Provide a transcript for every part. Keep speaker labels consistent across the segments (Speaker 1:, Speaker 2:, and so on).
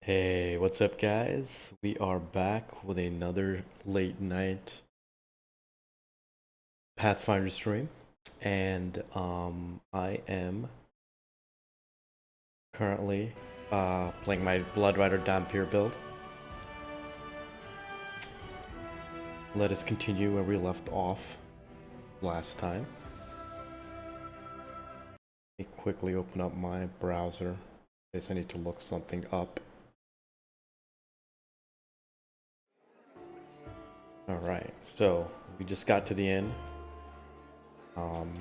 Speaker 1: Hey, what's up, guys? We are back with another late night Pathfinder stream, and I am currently playing my Blood Rider Dampier build. Let us continue where we left off last time. Let me quickly open up my browser in case I need to look something up. Alright, so we just got to the end. Um,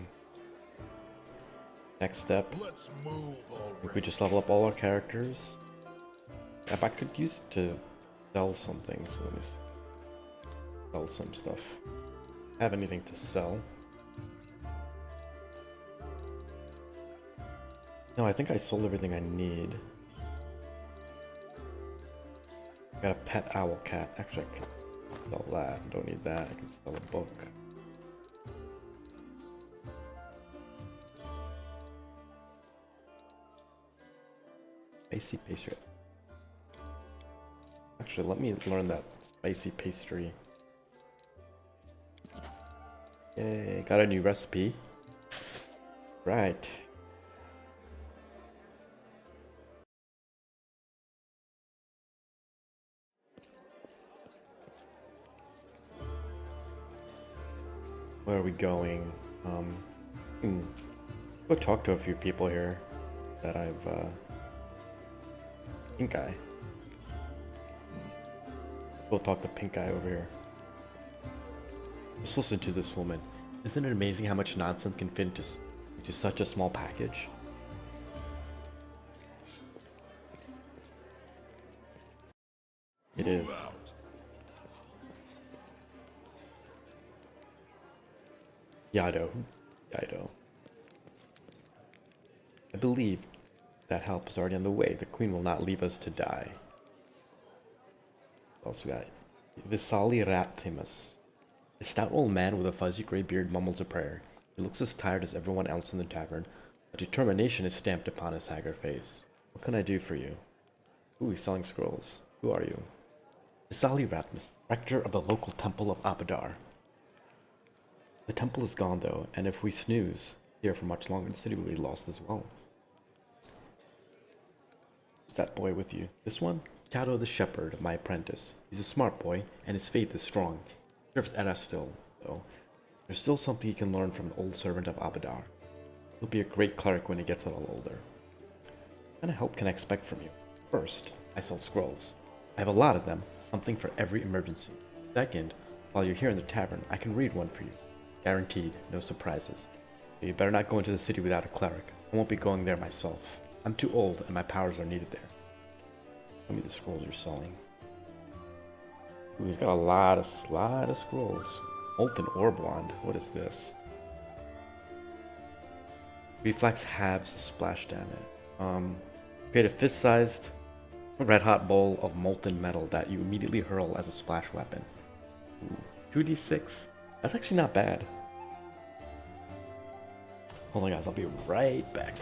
Speaker 1: Next step,
Speaker 2: Let's move
Speaker 1: I think we
Speaker 2: already.
Speaker 1: just level up all our characters. Yep, I could use to sell something, so let me sell some stuff. Have anything to sell? No, I think I sold everything I need. Got a pet owl cat. Actually, I can sell that. Don't need that. I can sell a book. Spicy pastry. Actually, let me learn that spicy pastry. Yay, got a new recipe. Right. Where are we going? Hmm, go talk to a few people here that Pink Eye. Go talk to Pink Eye over here. Just listen to this woman. Isn't it amazing how much nonsense can fit into such a small package? It
Speaker 2: Move
Speaker 1: is.
Speaker 2: out.
Speaker 1: Yado. Yado. I believe that help is already on the way. The queen will not leave us to die. What else we got? Visali Raptimus. A stout old man with a fuzzy gray beard mumbles a prayer. He looks as tired as everyone else in the tavern. But determination is stamped upon his haggard face. What can I do for you? Ooh, he's selling scrolls. Who are you? Visali Raptimus, rector of the local temple of Abadar. The temple is gone though, and if we snooze here for much longer, the city will be lost as well. Who's that boy with you? This one? Cato the shepherd, my apprentice. He's a smart boy, and his faith is strong. He serves Era still, though. There's still something he can learn from an old servant of Abadar. He'll be a great cleric when he gets a little older. What kind of help can I expect from you? First, I sell scrolls. I have a lot of them, something for every emergency. Second, while you're here in the tavern, I can read one for you. Guaranteed, no surprises. But you better not go into the city without a cleric. I won't be going there myself. I'm too old and my powers are needed there. Tell me the scrolls you're selling. Ooh, he's got a lot of scrolls. Molten Orb Wand. What is this? Reflex halves splash damage. Create a fist-sized red-hot bowl of molten metal that you immediately hurl as a splash weapon. Ooh, 2d6. That's actually not bad. Hold on, guys. I'll be right back.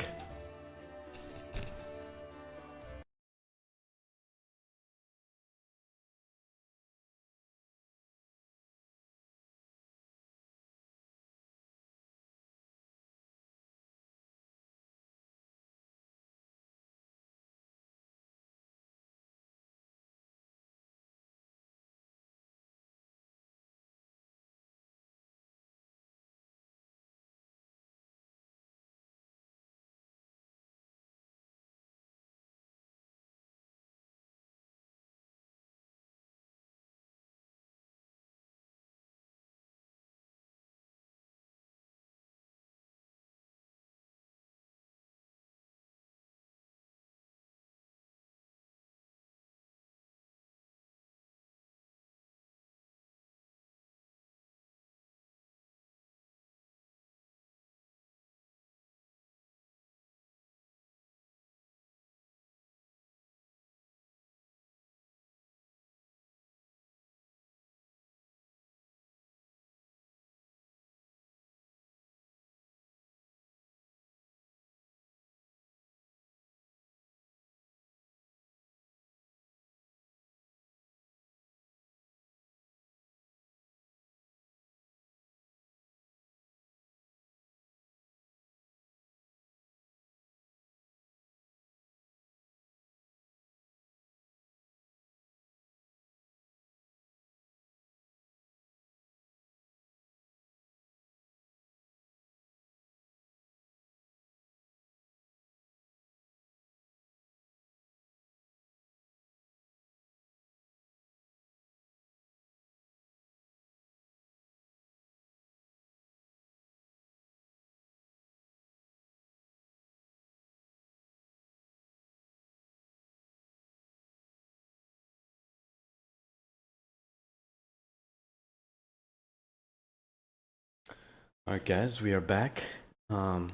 Speaker 1: Alright guys, we are back. Let's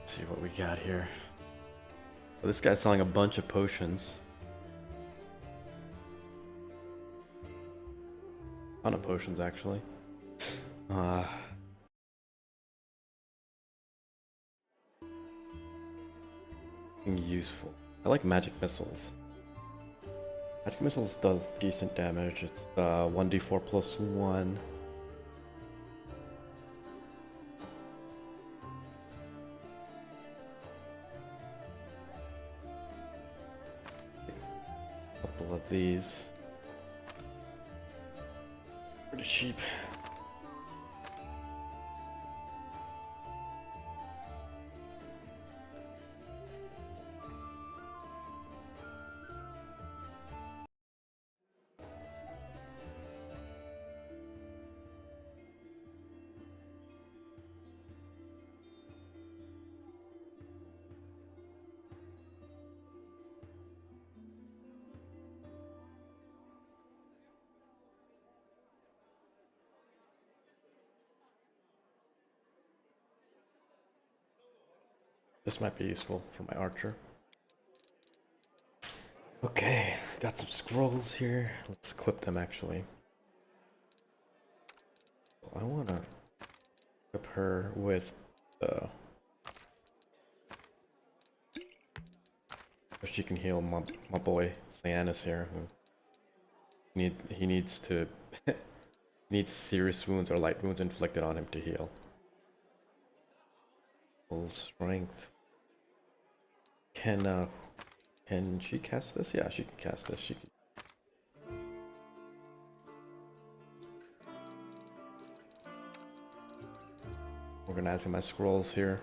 Speaker 1: see what we got here. So this guy's selling a bunch of potions. A ton of potions actually. Useful. I like magic missiles. Magic missiles does decent damage. It's 1d4 plus 1. A couple of these. Pretty cheap. This might be useful for my archer. Okay, got some scrolls here. Let's equip them actually. I want to equip her with the... she can heal my boy Cyanus here. Who he needs to... needs serious wounds or light wounds inflicted on him to heal. Full strength. Can she cast this? Yeah, she can cast this. She can. Organizing my scrolls here.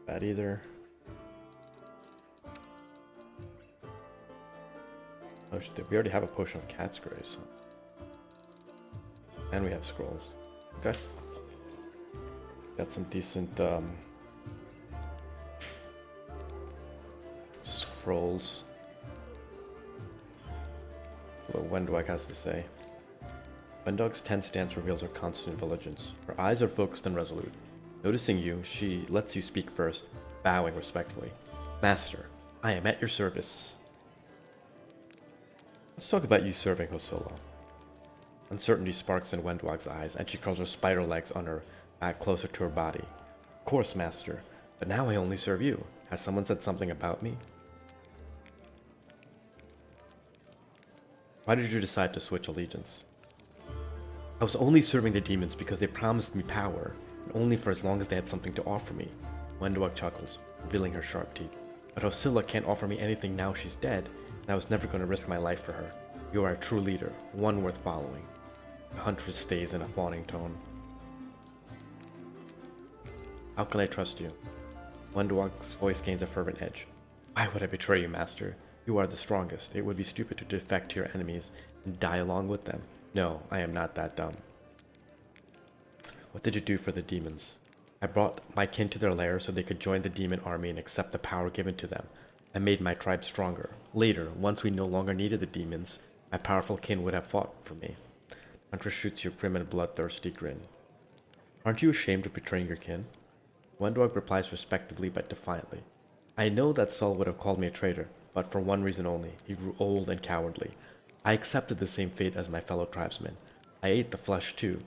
Speaker 1: Bad either. Oh, we already have a potion of cat's grace. And we have scrolls. Okay. Got some decent scrolls. What Wendwag has to say. Wendog's tense stance reveals her constant vigilance. Her eyes are focused and resolute. Noticing you, she lets you speak first, bowing respectfully. Master, I am at your service. Let's talk about you serving Hosolo. Uncertainty sparks in Wendwag's eyes, and she curls her spider legs on her back closer to her body. Of course, Master, but now I only serve you. Has someone said something about me? Why did you decide to switch allegiance? I was only serving the demons because they promised me power, and only for as long as they had something to offer me. Wendwag chuckles, revealing her sharp teeth. But Hosilla can't offer me anything now she's dead, and I was never going to risk my life for her. You are a true leader, one worth following. The huntress stays in a fawning tone. How can I trust you? Wendwag's voice gains a fervent edge. Why would I betray you, Master? You are the strongest. It would be stupid to defect to your enemies and die along with them. No, I am not that dumb. What did you do for the demons? I brought my kin to their lair so they could join the demon army and accept the power given to them. I made my tribe stronger. Later, once we no longer needed the demons, my powerful kin would have fought for me. Huntress shoots your prim and bloodthirsty grin. Aren't you ashamed of betraying your kin? Wendwag replies respectably but defiantly. I know that Saul would have called me a traitor, but for one reason only. He grew old and cowardly. I accepted the same fate as my fellow tribesmen. I ate the flesh too.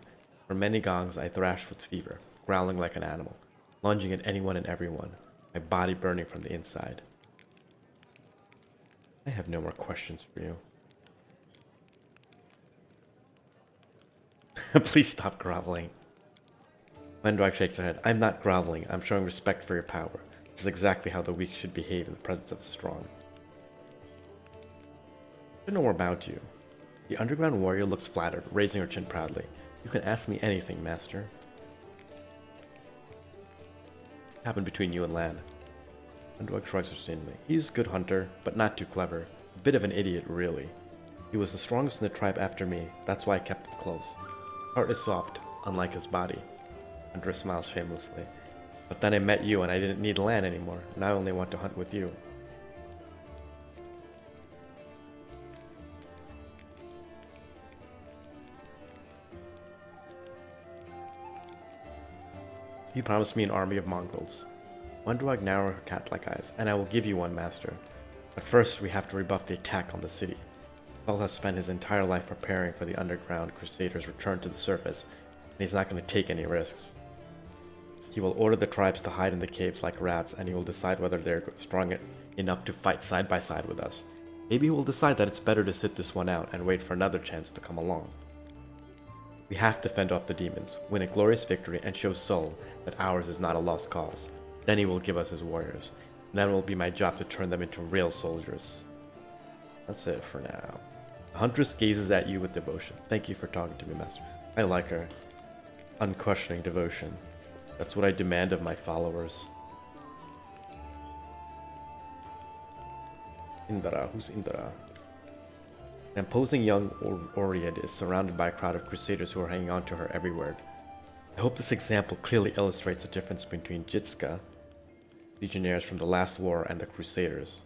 Speaker 1: For many gongs I thrashed with fever, growling like an animal, lunging at anyone and everyone, my body burning from the inside. I have no more questions for you. Please stop groveling. Wendwag shakes her head. I'm not groveling. I'm showing respect for your power. This is exactly how the weak should behave in the presence of the strong. I know more about you. The underground warrior looks flattered, raising her chin proudly. You can ask me anything, Master. What happened between you and Lan? Wendwag shrugs sustainably. He's a good hunter, but not too clever. A bit of an idiot, really. He was the strongest in the tribe after me. That's why I kept him close. Heart is soft, unlike his body. Huntress smiles shamelessly. But then I met you and I didn't need land anymore, and I only want to hunt with you. You promised me an army of Mongols. One drag narrow cat-like eyes, and I will give you one, master. But first, we have to rebuff the attack on the city. Saul has spent his entire life preparing for the underground crusaders' return to the surface, and he's not going to take any risks. He will order the tribes to hide in the caves like rats, and he will decide whether they're strong enough to fight side by side with us. Maybe he will decide that it's better to sit this one out and wait for another chance to come along. We have to fend off the demons, win a glorious victory, and show Saul that ours is not a lost cause. Then he will give us his warriors. And then it will be my job to turn them into real soldiers. That's it for now. The huntress gazes at you with devotion. Thank you for talking to me, master. I like her. Unquestioning devotion. That's what I demand of my followers. Indra, who's Indra? An imposing young Oread is surrounded by a crowd of crusaders who are hanging on to her every word. I hope this example clearly illustrates the difference between Jitska, legionnaires from the last war, and the crusaders.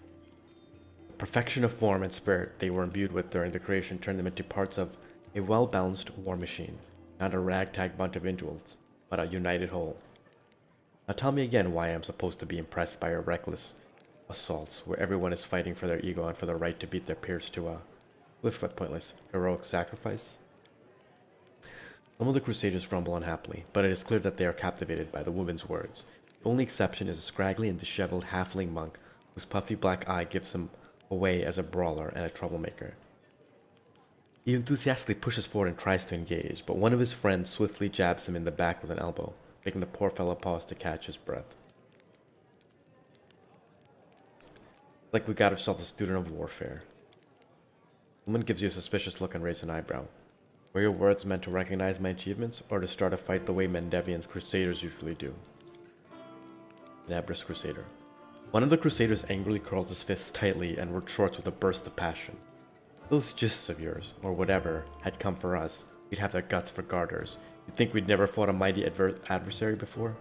Speaker 1: The perfection of form and spirit they were imbued with during the creation turned them into parts of a well-balanced war machine, not a ragtag bunch of individuals, but a united whole. Now tell me again why I am supposed to be impressed by your reckless assaults, where everyone is fighting for their ego and for the right to beat their peers to a swift but pointless heroic sacrifice. Some of the crusaders grumble unhappily, but it is clear that they are captivated by the woman's words. The only exception is a scraggly and disheveled halfling monk, whose puffy black eye gives him away as a brawler and a troublemaker. He enthusiastically pushes forward and tries to engage, but one of his friends swiftly jabs him in the back with an elbow, making the poor fellow pause to catch his breath. Like we got ourselves a student of warfare. The woman gives you a suspicious look and raises an eyebrow. Were your words meant to recognize my achievements, or to start a fight the way Mendevian crusaders usually do? Nabrous Crusader. One of the crusaders angrily curls his fists tightly and retorts with a burst of passion. Those gists of yours, or whatever, had come for us. We'd have their guts for garters. You'd think we'd never fought a mighty adversary before?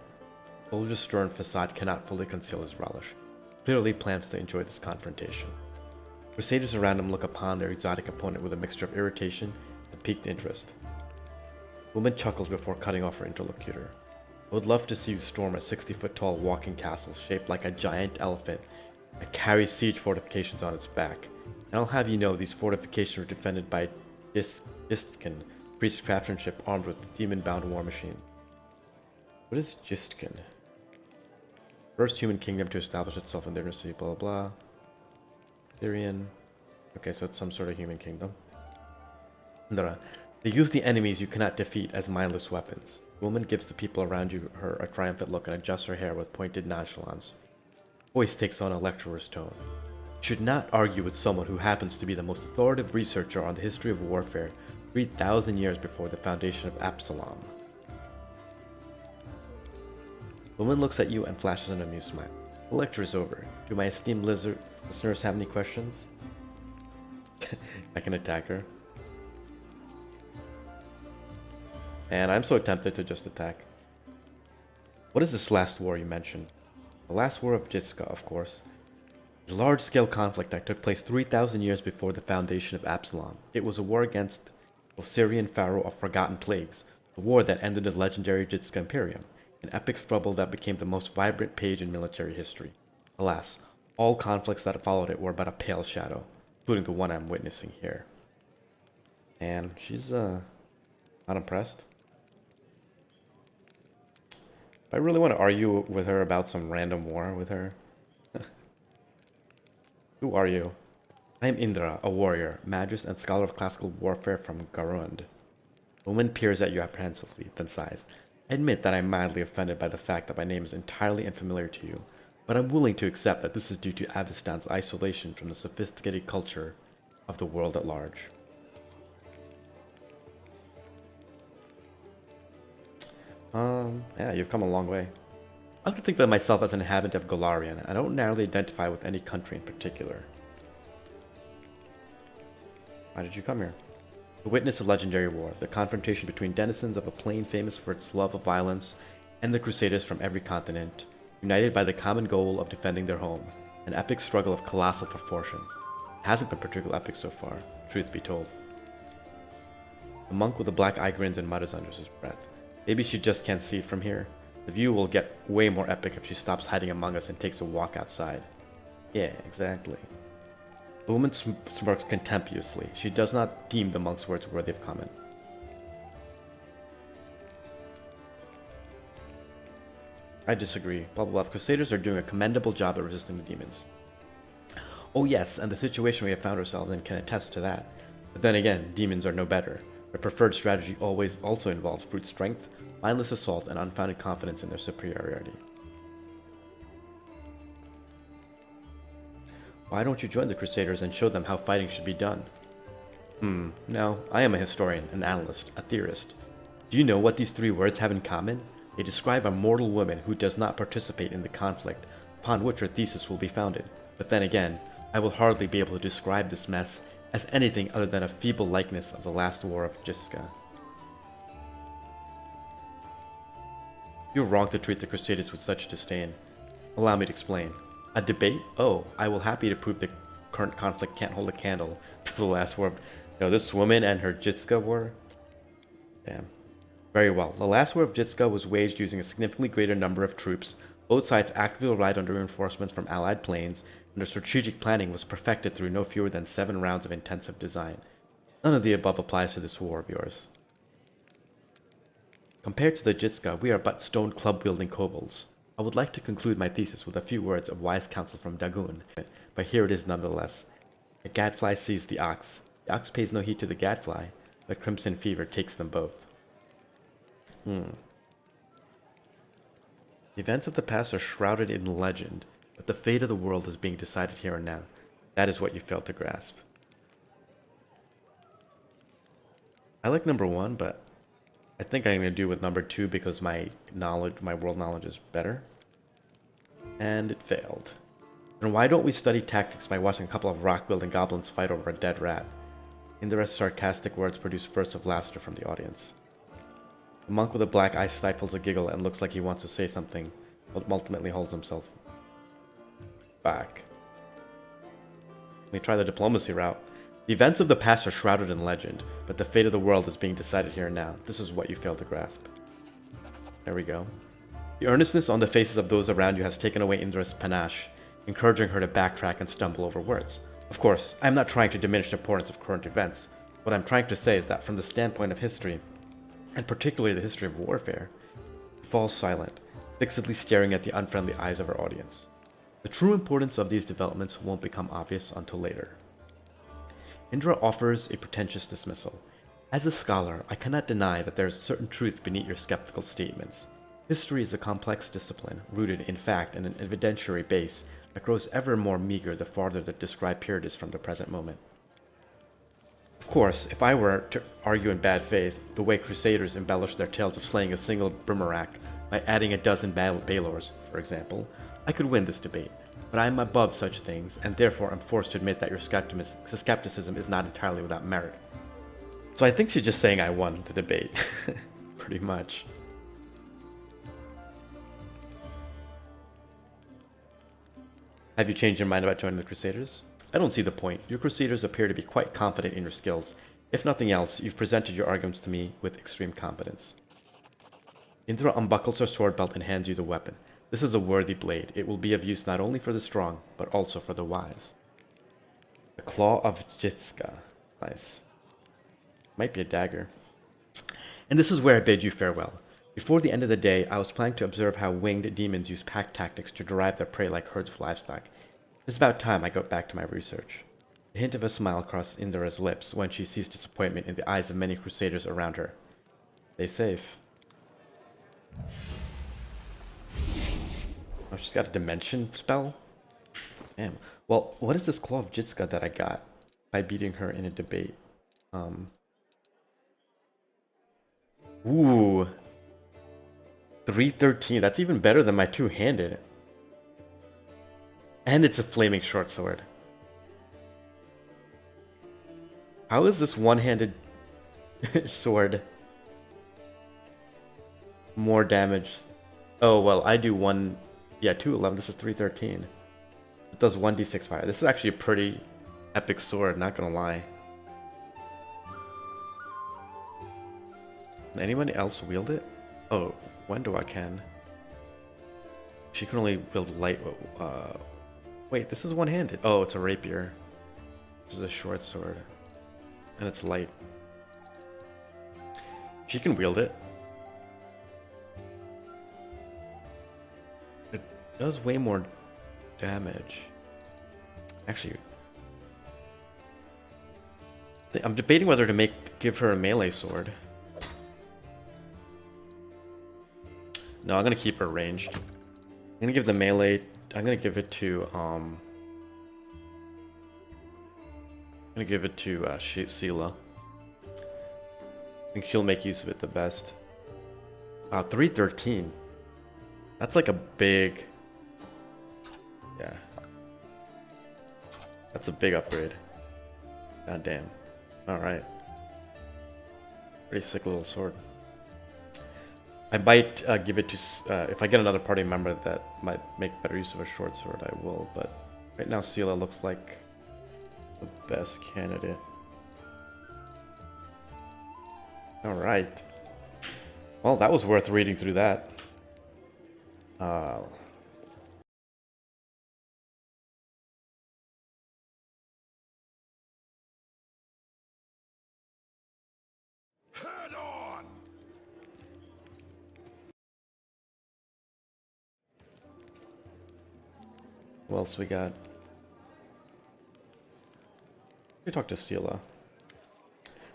Speaker 1: The soldier's stern facade cannot fully conceal his relish. Clearly plans to enjoy this confrontation. Crusaders around him look upon their exotic opponent with a mixture of irritation and piqued interest. The woman chuckles before cutting off her interlocutor. I would love to see you storm a 60-foot-tall walking castle shaped like a giant elephant that carries siege fortifications on its back. And I'll have you know these fortifications were defended by Gistkin, priest craftsmanship armed with the demon-bound war machine. What is Gistkin? First human kingdom to establish itself in the university, blah blah blah. Syrian. Okay, so it's some sort of human kingdom. They use the enemies you cannot defeat as mindless weapons. The woman gives the people around her a triumphant look and adjusts her hair with pointed nonchalance. Voice takes on a lecturer's tone. You should not argue with someone who happens to be the most authoritative researcher on the history of warfare 3,000 years before the foundation of Absalom. The woman looks at you and flashes an amused smile. The lecture is over. Do my esteemed listeners have any questions? I can attack her. And I'm so tempted to just attack. What is this last war you mentioned? The last war of Jitska, of course. A large-scale conflict that took place 3,000 years before the foundation of Absalom. It was a war against the Syrian pharaoh of forgotten plagues, the war that ended the legendary Jitska Imperium, an epic struggle that became the most vibrant page in military history. Alas, all conflicts that followed it were but a pale shadow, including the one I'm witnessing here. And she's, not impressed. If I really want to argue with her about some random war with her. Who are you? I am Indra, a warrior, magus, and scholar of classical warfare from Garund. The woman peers at you apprehensively, then sighs. I admit that I'm mildly offended by the fact that my name is entirely unfamiliar to you, but I'm willing to accept that this is due to Avistan's isolation from the sophisticated culture of the world at large. Yeah, you've come a long way. I like to think of myself as an inhabitant of Golarion. I don't narrowly identify with any country in particular. Why did you come here? To witness a legendary war, the confrontation between denizens of a plain famous for its love of violence and the Crusaders from every continent, united by the common goal of defending their home, an epic struggle of colossal proportions. It hasn't been particularly epic so far, truth be told. The monk with the black eye grins and mutters under his breath. Maybe she just can't see it from here. The view will get way more epic if she stops hiding among us and takes a walk outside. Yeah, exactly. The woman smirks contemptuously. She does not deem the monk's words worthy of comment. I disagree. Blah blah blah. The Crusaders are doing a commendable job at resisting the demons. Oh yes, and the situation we have found ourselves in can attest to that. But then again, demons are no better. Their preferred strategy always also involves brute strength, mindless assault, and unfounded confidence in their superiority. Why don't you join the Crusaders and show them how fighting should be done? No, I am a historian, an analyst, a theorist. Do you know what these three words have in common? They describe a mortal woman who does not participate in the conflict upon which her thesis will be founded. But then again, I will hardly be able to describe this mess as anything other than a feeble likeness of the last war of Jiska. You're wrong to treat the Crusaders with such disdain. Allow me to explain. A debate? Oh, I will happy to prove the current conflict can't hold a candle to the last war of... No, this woman and her Jiska war? Damn. Very well. The last war of Jiska was waged using a significantly greater number of troops. Both sides actively relied on reinforcements from allied planes, and their strategic planning was perfected through no fewer than 7 rounds of intensive design. None of the above applies to this war of yours. Compared to the Jitska, we are but stone club-wielding kobolds. I would like to conclude my thesis with a few words of wise counsel from Dagon, but here it is nonetheless. A gadfly sees the ox pays no heed to the gadfly, but crimson fever takes them both. The events of the past are shrouded in legend, but the fate of the world is being decided here and now. That is what you failed to grasp. I like number 1, but I think I'm going to do with number 2 because my world knowledge is better. And it failed. And why don't we study tactics by watching a couple of rock-wielding goblins fight over a dead rat? Indirect sarcastic words produce bursts of laughter from the audience. The monk with a black eye stifles a giggle and looks like he wants to say something, but ultimately holds himself back. Let me try the diplomacy route. The events of the past are shrouded in legend, but the fate of the world is being decided here and now. This is what you failed to grasp. There we go. The earnestness on the faces of those around you has taken away Indra's panache, encouraging her to backtrack and stumble over words. Of course, I'm not trying to diminish the importance of current events. What I'm trying to say is that from the standpoint of history, and particularly the history of warfare, he falls silent, fixedly staring at the unfriendly eyes of our audience. The true importance of these developments won't become obvious until later. Indra offers a pretentious dismissal. As a scholar, I cannot deny that there is certain truth beneath your skeptical statements. History is a complex discipline, rooted in fact in an evidentiary base that grows ever more meager the farther the described period is from the present moment. Of course, if I were to argue in bad faith, the way Crusaders embellish their tales of slaying a single Brimarak by adding a dozen Balors, for example, I could win this debate. But I am above such things, and therefore am forced to admit that your skepticism is not entirely without merit. So I think she's just saying I won the debate. Pretty much. Have you changed your mind about joining the Crusaders? I don't see the point. Your Crusaders appear to be quite confident in your skills. If nothing else, you've presented your arguments to me with extreme competence. Indra unbuckles her sword belt and hands you the weapon. This is a worthy blade. It will be of use not only for the strong, but also for the wise. The Claw of Jitska. Nice. Might be a dagger. And this is where I bid you farewell. Before the end of the day, I was planning to observe how winged demons use pack tactics to derive their prey like herds of livestock. It's about time I got back to my research. The hint of a smile crossed Indra's lips when she sees disappointment in the eyes of many Crusaders around her. Stay safe. Oh, she's got a dimension spell? Damn. Well, what is this Claw of Jitska that I got by beating her in a debate? Ooh. 313. That's even better than my two-handed. And it's a flaming short sword. How is this one-handed sword more damage Oh, well, I do one... Yeah, 211. This is 313. It does 1d6 fire. This is actually a pretty epic sword, not gonna lie. Can anyone else wield it? Oh, Wendora can. She can only wield light... wait, this is one-handed. Oh, it's a rapier. This is a short sword. And it's light. She can wield it. It does way more damage. Actually, I'm debating whether to give her a melee sword. No, I'm gonna keep her ranged. I'm gonna give the melee. I'm gonna give it to Sheila. I think she'll make use of it the best. Wow, 313. That's like a big... Yeah. That's a big upgrade. God damn. Alright. Pretty sick little sword. I might give it to... if I get another party member that might make better use of a short sword, I will. But right now, Sela looks like the best candidate. Alright. Well, that was worth reading through that.
Speaker 2: Head on!
Speaker 1: What else we got? We talk to Sela.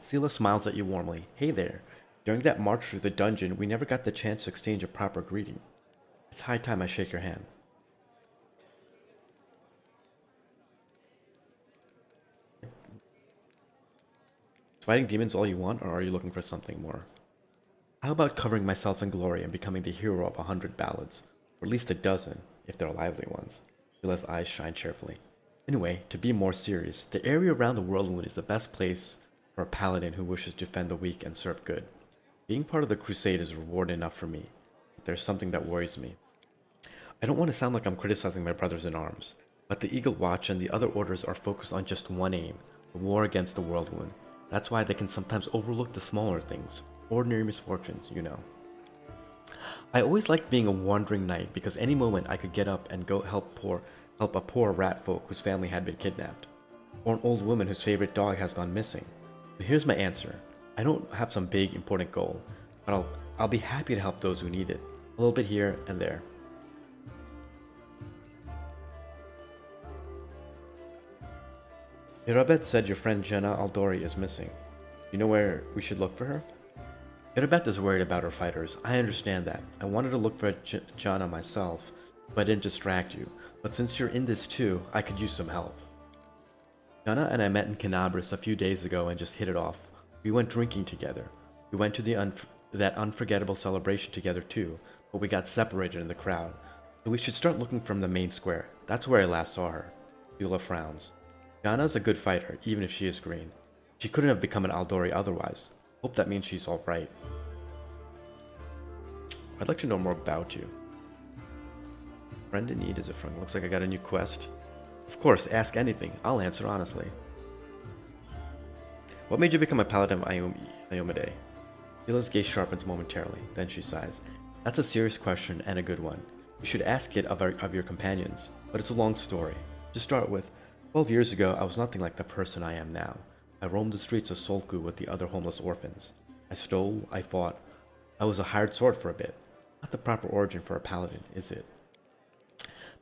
Speaker 1: Sela smiles at you warmly. Hey there. During that march through the dungeon, we never got the chance to exchange a proper greeting. It's high time I shake your hand. Is fighting demons all you want, or are you looking for something more? How about covering myself in glory and becoming the hero of 100 ballads? Or at least a dozen, if they're lively ones. Sela's eyes shine cheerfully. Anyway, to be more serious, the area around the Whirlwind is the best place for a paladin who wishes to defend the weak and serve good. Being part of the crusade is reward enough for me, but there's something that worries me. I don't want to sound like I'm criticizing my brothers in arms, but the Eagle Watch and the other orders are focused on just one aim, the war against the Whirlwind. That's why they can sometimes overlook the smaller things, ordinary misfortunes, you know. I always liked being a wandering knight because any moment I could get up and go help a poor rat folk whose family had been kidnapped, or an old woman whose favorite dog has gone missing. But here's my answer. I don't have some big important goal, but I'll be happy to help those who need it, a little bit here and there. Irabet said your friend Jenna Aldori is missing. You know where we should look for her? Irabet is worried about her fighters. I understand that. I wanted to look for Jana myself, but I didn't distract you. But since you're in this too, I could use some help. Jana and I met in Canabris a few days ago and just hit it off. We went drinking together. We went to that unforgettable celebration together too, but we got separated in the crowd. So we should start looking from the main square. That's where I last saw her. Beulah frowns. Jana's a good fighter, even if she is green. She couldn't have become an Aldori otherwise. Hope that means she's alright. I'd like to know more about you. Friend in need is a friend. Looks like I got a new quest. Of course, ask anything. I'll answer honestly. What made you become a paladin of Iomade? Hila's gaze sharpens momentarily, then she sighs. That's a serious question and a good one. You should ask it of your companions, but it's a long story. To start with, 12 years ago, I was nothing like the person I am now. I roamed the streets of Solku with the other homeless orphans. I stole, I fought. I was a hired sword for a bit. Not the proper origin for a paladin, is it?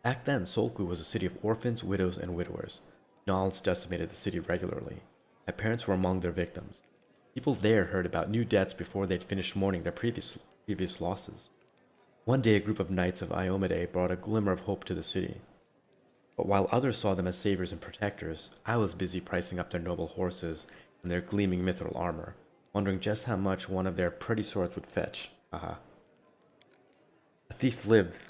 Speaker 1: Back then, Solku was a city of orphans, widows, and widowers. Gnolls decimated the city regularly. My parents were among their victims. People there heard about new deaths before they'd finished mourning their previous losses. One day, a group of knights of Iomade brought a glimmer of hope to the city. But while others saw them as saviors and protectors, I was busy pricing up their noble horses and their gleaming mithril armor, wondering just how much one of their pretty swords would fetch. Haha. A thief lives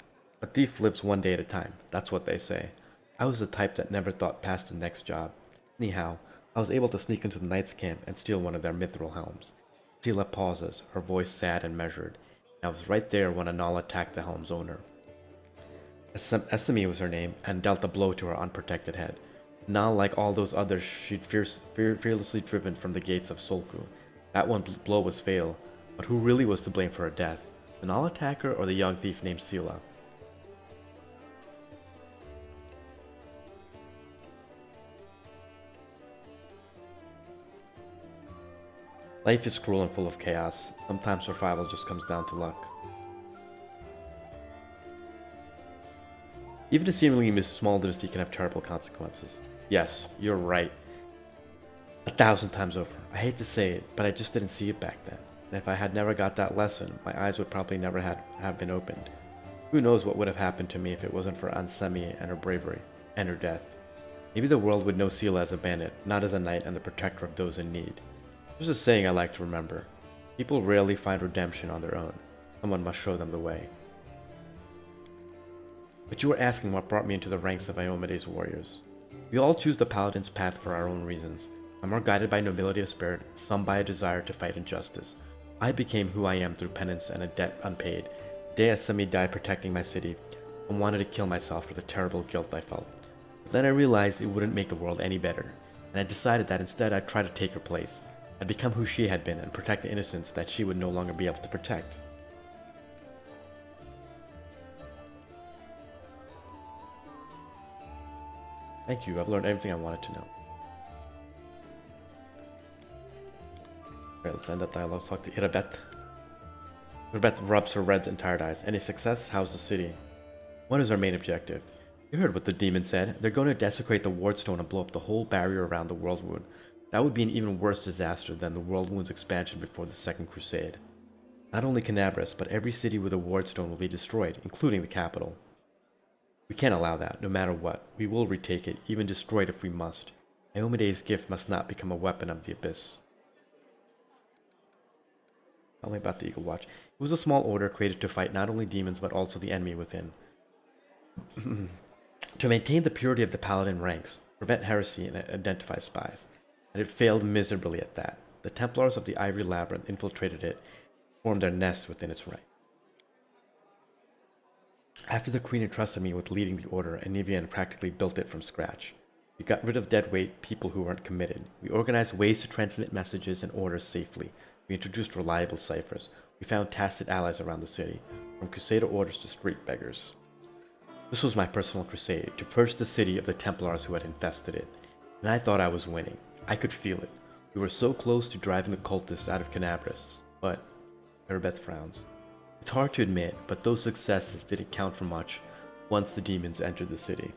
Speaker 1: one day at a time, that's what they say. I was the type that never thought past the next job. Anyhow, I was able to sneak into the knight's camp and steal one of their mithril helms. Sela pauses, her voice sad and measured. I was right there when Anal attacked the helm's owner. Esme was her name, and dealt a blow to her unprotected head. Now, like all those others, she'd fearlessly driven from the gates of Solku. That one blow was fatal, but who really was to blame for her death? The Nal attacker or the young thief named Sela? Life is cruel and full of chaos. Sometimes survival just comes down to luck. Even a seemingly small dynasty can have terrible consequences. Yes, you're right. 1,000 times over. I hate to say it, but I just didn't see it back then. And if I had never got that lesson, my eyes would probably never have been opened. Who knows what would have happened to me if it wasn't for Ansemi and her bravery, and her death. Maybe the world would know Sela as a bandit, not as a knight and the protector of those in need. There's a saying I like to remember. People rarely find redemption on their own. Someone must show them the way. But you were asking what brought me into the ranks of Iomede's warriors. We all choose the paladin's path for our own reasons. Some are guided by nobility of spirit, some by a desire to fight injustice. I became who I am through penance and a debt unpaid. The day Asemi died protecting my city, I wanted to kill myself for the terrible guilt I felt. But then I realized it wouldn't make the world any better, and I decided that instead I'd try to take her place. I'd become who she had been and protect the innocents that she would no longer be able to protect. Thank you, I've learned everything I wanted to know. Alright, let's end that dialogue. Let's talk to Irabet. Irabet rubs her red and tired eyes. Any success? How's the city? What is our main objective? You heard what the demon said. They're going to desecrate the Wardstone and blow up the whole barrier around the World Wound. That would be an even worse disaster than the World Wound's expansion before the Second Crusade. Not only Canabras, but every city with a Wardstone will be destroyed, including the capital. We can't allow that, no matter what. We will retake it, even destroy it if we must. Iomede's gift must not become a weapon of the Abyss. Tell me about the Eagle Watch. It was a small order created to fight not only demons, but also the enemy within. To maintain the purity of the paladin ranks, prevent heresy, and identify spies. And it failed miserably at that. The Templars of the Ivory Labyrinth infiltrated it, formed their nest within its ranks. After the Queen entrusted me with leading the order, Anivian practically built it from scratch. We got rid of deadweight people who weren't committed. We organized ways to transmit messages and orders safely. We introduced reliable ciphers. We found tacit allies around the city, from Crusader orders to street beggars. This was my personal crusade, to purge the city of the Templars who had infested it. And I thought I was winning. I could feel it. We were so close to driving the cultists out of Canabras, but Erebeth frowns. It's hard to admit, but those successes didn't count for much once the demons entered the city.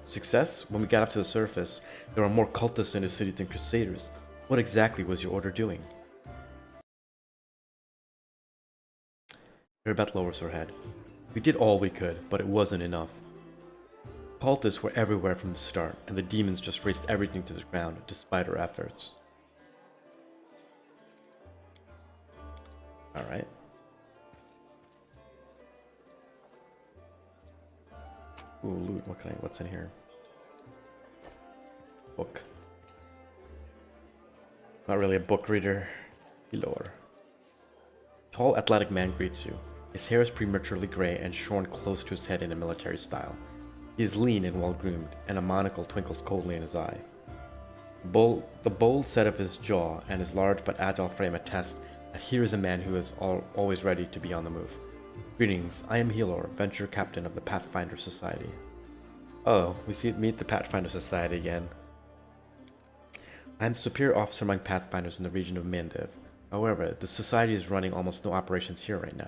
Speaker 1: Success? When we got up to the surface, there were more cultists in the city than crusaders. What exactly was your order doing? Erebeth lowers her head. We did all we could, but it wasn't enough. Cultists were everywhere from the start, and the demons just razed everything to the ground, despite our efforts. Alright. Ooh, loot, what's in here? Book. Not really a book reader. Lower. Tall, athletic man greets you. His hair is prematurely gray and shorn close to his head in a military style. He is lean and well-groomed, and a monocle twinkles coldly in his eye. The bold set of his jaw and his large but agile frame attest that here is a man who is always ready to be on the move. Greetings, I am Helor, venture captain of the Pathfinder Society. Oh, meet the Pathfinder Society again. I am the superior officer among Pathfinders in the region of Mandev. However, the Society is running almost no operations here right now.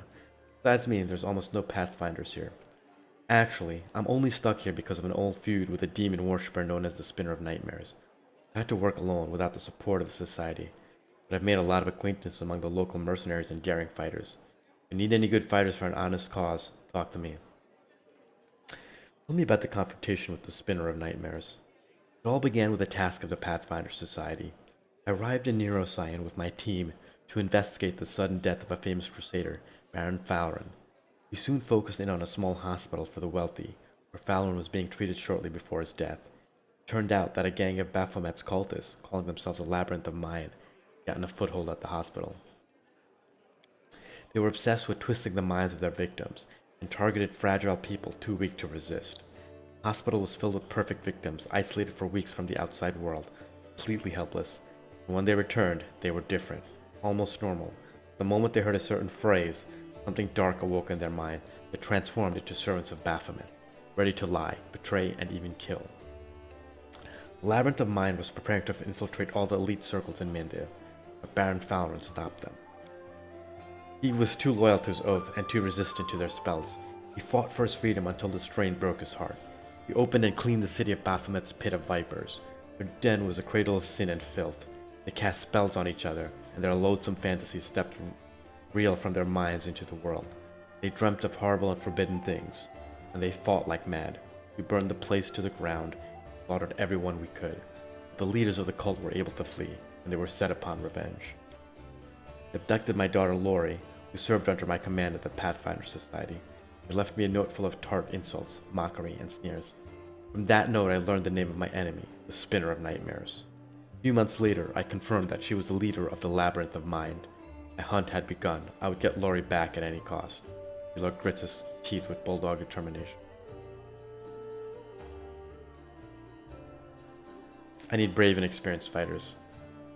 Speaker 1: Besides me, there's almost no Pathfinders here. Actually, I'm only stuck here because of an old feud with a demon worshipper known as the Spinner of Nightmares. I had to work alone without the support of the Society, but I've made a lot of acquaintance among the local mercenaries and daring fighters. If you need any good fighters for an honest cause, talk to me. Tell me about the confrontation with the Spinner of Nightmares. It all began with a task of the Pathfinder Society. I arrived in Neuroscion with my team to investigate the sudden death of a famous crusader, Baron Falren. We soon focused in on a small hospital for the wealthy, where Fallon was being treated shortly before his death. It turned out that a gang of Baphomet's cultists, calling themselves a Labyrinth of Mind, had gotten a foothold at the hospital. They were obsessed with twisting the minds of their victims and targeted fragile people too weak to resist. The hospital was filled with perfect victims, isolated for weeks from the outside world, completely helpless. And when they returned, they were different, almost normal. The moment they heard a certain phrase, something dark awoke in their mind that transformed into servants of Baphomet, ready to lie, betray, and even kill. The Labyrinth of Mind was preparing to infiltrate all the elite circles in Mindev, but Baron Fallon stopped them. He was too loyal to his oath and too resistant to their spells. He fought for his freedom until the strain broke his heart. He opened and cleaned the city of Baphomet's pit of vipers. Their den was a cradle of sin and filth. They cast spells on each other, and their loathsome fantasies stepped real from their minds into the world. They dreamt of horrible and forbidden things, and they fought like mad. We burned the place to the ground, slaughtered everyone we could. The leaders of the cult were able to flee, and they were set upon revenge. They abducted my daughter Lori, who served under my command at the Pathfinder Society. They left me a note full of tart insults, mockery, and sneers. From that note I learned the name of my enemy, the Spinner of Nightmares. A few months later, I confirmed that she was the leader of the Labyrinth of Mind. My hunt had begun. I would get Lori back at any cost. He grits his teeth with bulldog determination. I need brave and experienced fighters.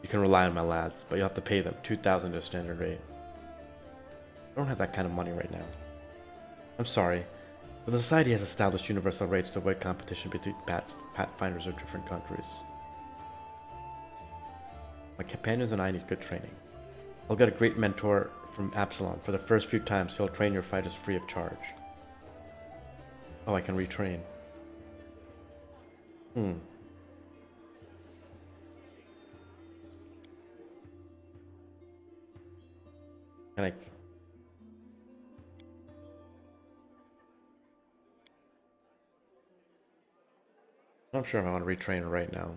Speaker 1: You can rely on my lads, but you'll have to pay them 2,000 to standard rate. I don't have that kind of money right now. I'm sorry, but the Society has established universal rates to avoid competition between Pathfinders of different countries. My companions and I need good training. I'll get a great mentor from Absalom. For the first few times, he'll train your fighters free of charge. Oh, I can retrain. Can I... I'm not sure if I want to retrain her right now.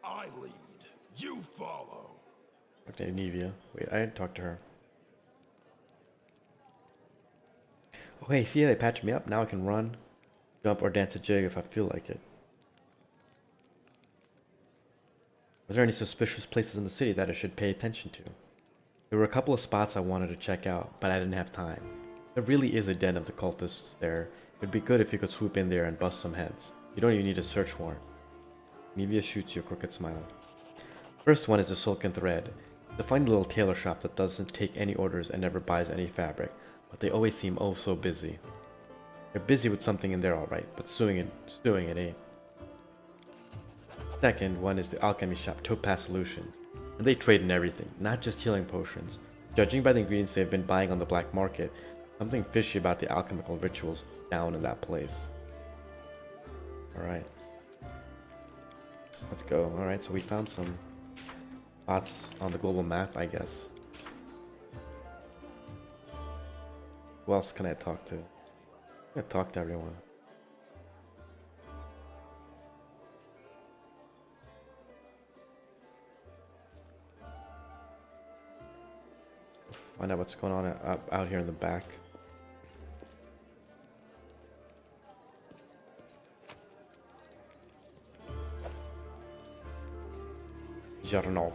Speaker 2: I lead. You follow.
Speaker 1: Okay, Nevia. Wait, I didn't talk to her. Okay, see how they patched me up? Now I can run, jump, or dance a jig if I feel like it. Was there any suspicious places in the city that I should pay attention to? There were a couple of spots I wanted to check out, but I didn't have time. There really is a den of the cultists there. It'd be good if you could swoop in there and bust some heads. You don't even need a search warrant. Nevia shoots you a crooked smile. First one is the Silken Thread. It's a funny little tailor shop that doesn't take any orders and never buys any fabric, but they always seem oh so busy. They're busy with something in there alright, but stewing it ain't. Second one is the alchemy shop Topaz Solutions, and they trade in everything, not just healing potions. Judging by the ingredients they've been buying on the black market, something fishy about the alchemical rituals down in that place. Alright. Let's go. Alright, so we found some spots on the global map, I guess. Who else can I talk to? I'm gonna talk to everyone. Find out what's going on out here in the back. Jarnok.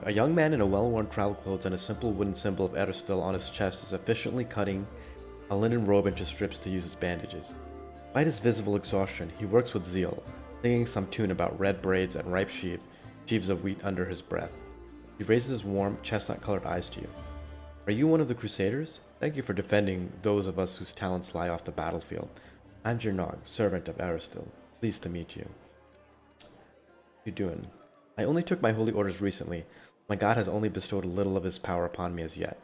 Speaker 1: A young man in a well-worn travel clothes and a simple wooden symbol of Eristil on his chest is efficiently cutting a linen robe into strips to use as bandages. Despite his visible exhaustion, he works with zeal, singing some tune about red braids and ripe sheaves of wheat under his breath. He raises his warm, chestnut-colored eyes to you. Are you one of the Crusaders? Thank you for defending those of us whose talents lie off the battlefield. I'm Jernog, servant of Aristil. Pleased to meet you. What are you doing? I only took my holy orders recently. My god has only bestowed a little of his power upon me as yet.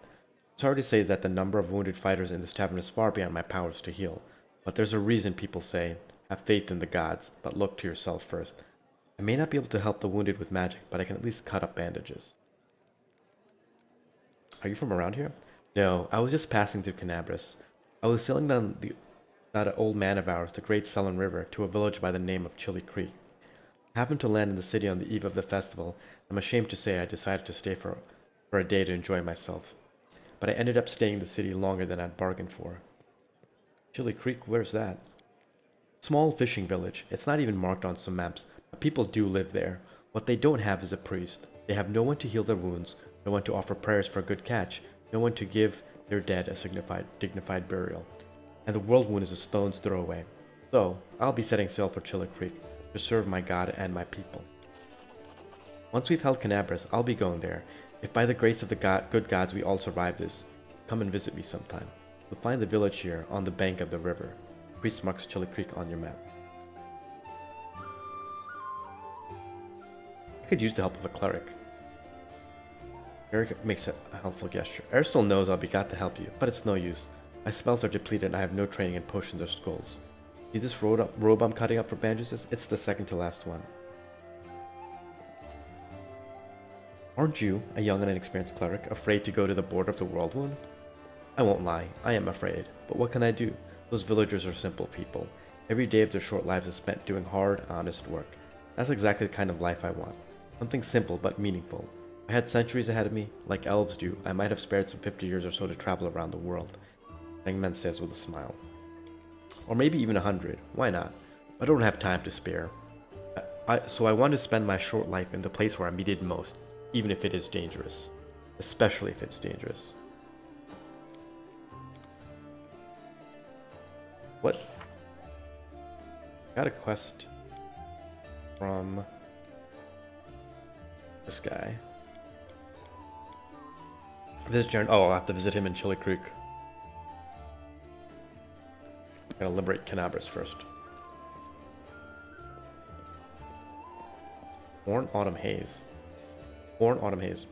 Speaker 1: Sorry to say that the number of wounded fighters in this tavern is far beyond my powers to heal. But there's a reason people say, have faith in the gods, but look to yourself first. I may not be able to help the wounded with magic, but I can at least cut up bandages. Are you from around here? No, I was just passing through Canabras. I was sailing down that old man of ours, the Great Sullen River, to a village by the name of Chili Creek. I happened to land in the city on the eve of the festival. I'm ashamed to say I decided to stay for a day to enjoy myself. But I ended up staying in the city longer than I'd bargained for. Chili Creek, where's that? Small fishing village. It's not even marked on some maps, but people do live there. What they don't have is a priest. They have no one to heal their wounds, no one to offer prayers for a good catch, no one to give their dead a dignified burial. And the world wound is a stone's throw away. So, I'll be setting sail for Chiller Creek to serve my god and my people. Once we've held Canabras, I'll be going there. If by the grace of the good gods we all survive this, come and visit me sometime. You'll find the village here on the bank of the river. Priest marks Chili Creek on your map. I could use the help of a cleric. Eric makes a helpful gesture. Eric still knows I'll be glad to help you, but it's no use. My spells are depleted and I have no training in potions or skulls. See this robe I'm cutting up for bandages? It's the second to last one. Aren't you, a young and inexperienced cleric, afraid to go to the border of the world wound? I won't lie, I am afraid, but what can I do? Those villagers are simple people. Every day of their short lives is spent doing hard, honest work. That's exactly the kind of life I want. Something simple but meaningful. If I had centuries ahead of me, like elves do, I might have spared some 50 years or so to travel around the world. Hangman says with a smile. Or maybe even 100, why not? I don't have time to spare. So I want to spend my short life in the place where I'm needed most, even if it is dangerous. Especially if it's dangerous. What? Got a quest from this guy. This I'll have to visit him in Chili Creek. Gotta liberate Canabras first. Born Autumn Haze. Born Autumn Haze.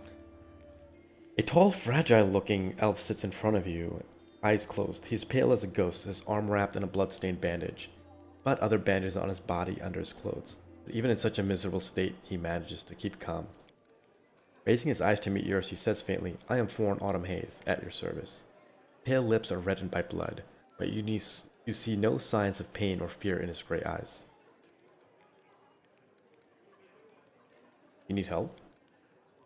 Speaker 1: A tall, fragile-looking elf sits in front of you, eyes closed. He's pale as a ghost, his arm wrapped in a blood-stained bandage, but other bandages on his body under his clothes. But even in such a miserable state, he manages to keep calm. Raising his eyes to meet yours, he says faintly, I am Thorn Autumn Haze, at your service. Pale lips are reddened by blood, but you see no signs of pain or fear in his gray eyes. You need help?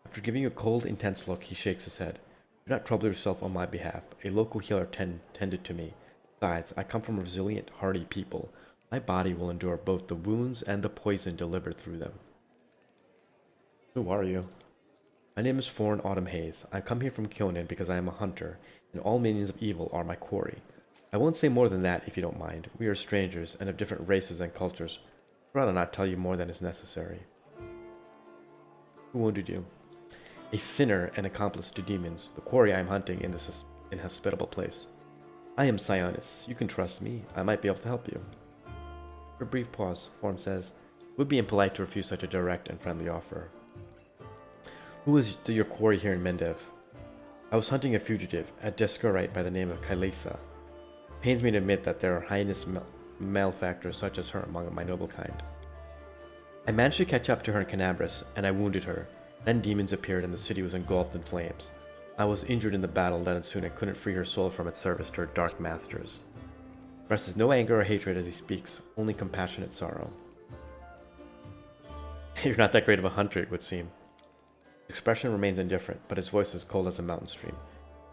Speaker 1: After giving you a cold, intense look, he shakes his head. Do not trouble yourself on my behalf. A local healer tended to me. Besides, I come from resilient, hardy people. My body will endure both the wounds and the poison delivered through them. Who are you? My name is Thorn Autumn Haze. I come here from Kyonin because I am a hunter, and all minions of evil are my quarry. I won't say more than that if you don't mind. We are strangers, and of different races and cultures. I'd rather not tell you more than is necessary. Who wounded you? A sinner and accomplice to demons, the quarry I am hunting in this inhospitable place. I am Sionis. You can trust me. I might be able to help you. For a brief pause, Form says, it would be impolite to refuse such a direct and friendly offer. Who is your quarry here in Mendev? I was hunting a fugitive, a Descarite by the name of Kailesa. It pains me to admit that there are heinous malefactors such as her among my noble kind. I managed to catch up to her in Canabras, and I wounded her. Then demons appeared and the city was engulfed in flames. I was injured in the battle that ensued and couldn't free her soul from its service to her dark masters. He expresses no anger or hatred as he speaks, only compassionate sorrow. You're not that great of a hunter, it would seem. His expression remains indifferent, but his voice is cold as a mountain stream.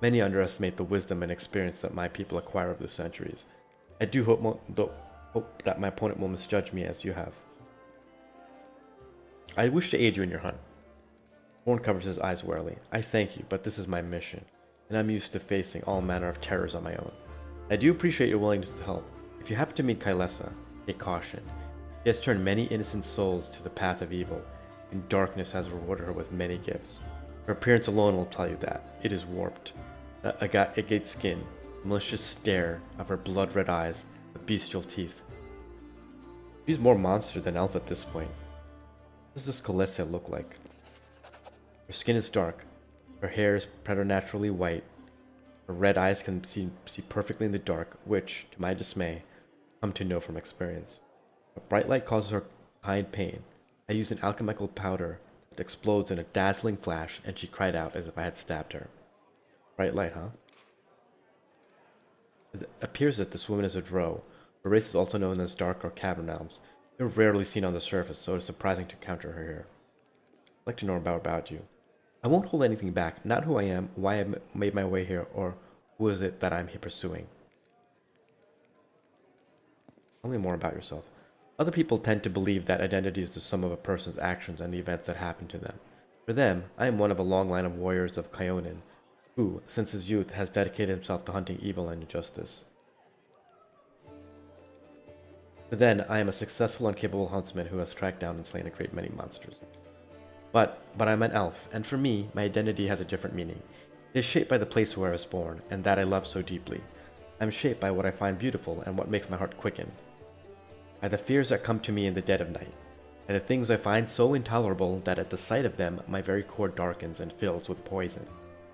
Speaker 1: Many underestimate the wisdom and experience that my people acquire over the centuries. I do hope that my opponent will misjudge me as you have. I wish to aid you in your hunt. Thorn covers his eyes warily. I thank you, but this is my mission, and I'm used to facing all manner of terrors on my own. I do appreciate your willingness to help. If you happen to meet Kailesa, take caution. She has turned many innocent souls to the path of evil, and darkness has rewarded her with many gifts. Her appearance alone will tell you that. It is warped. A agate skin, the malicious stare of her blood-red eyes, the bestial teeth. She's more monster than elf at this point. What does this Kailesa look like? Her skin is dark. Her hair is preternaturally white. Her red eyes can see perfectly in the dark, which, to my dismay, I come to know from experience. A bright light causes her kind pain. I used an alchemical powder that explodes in a dazzling flash, and she cried out as if I had stabbed her. Bright light, huh? appears that this woman is a drow. Her race is also known as Dark or Cavern Elves. They're rarely seen on the surface, so it's surprising to encounter her here. I'd like to know about you. I won't hold anything back, not who I am, why I made my way here, or who is it that I'm here pursuing. Tell me more about yourself. Other people tend to believe that identity is the sum of a person's actions and the events that happen to them. For them, I am one of a long line of warriors of Kyonin, who, since his youth, has dedicated himself to hunting evil and injustice. For then, I am a successful and capable huntsman who has tracked down and slain a great many monsters. But I'm an elf, and for me, my identity has a different meaning. It is shaped by the place where I was born, and that I love so deeply. I am shaped by what I find beautiful and what makes my heart quicken. By the fears that come to me in the dead of night. By the things I find so intolerable that at the sight of them, my very core darkens and fills with poison.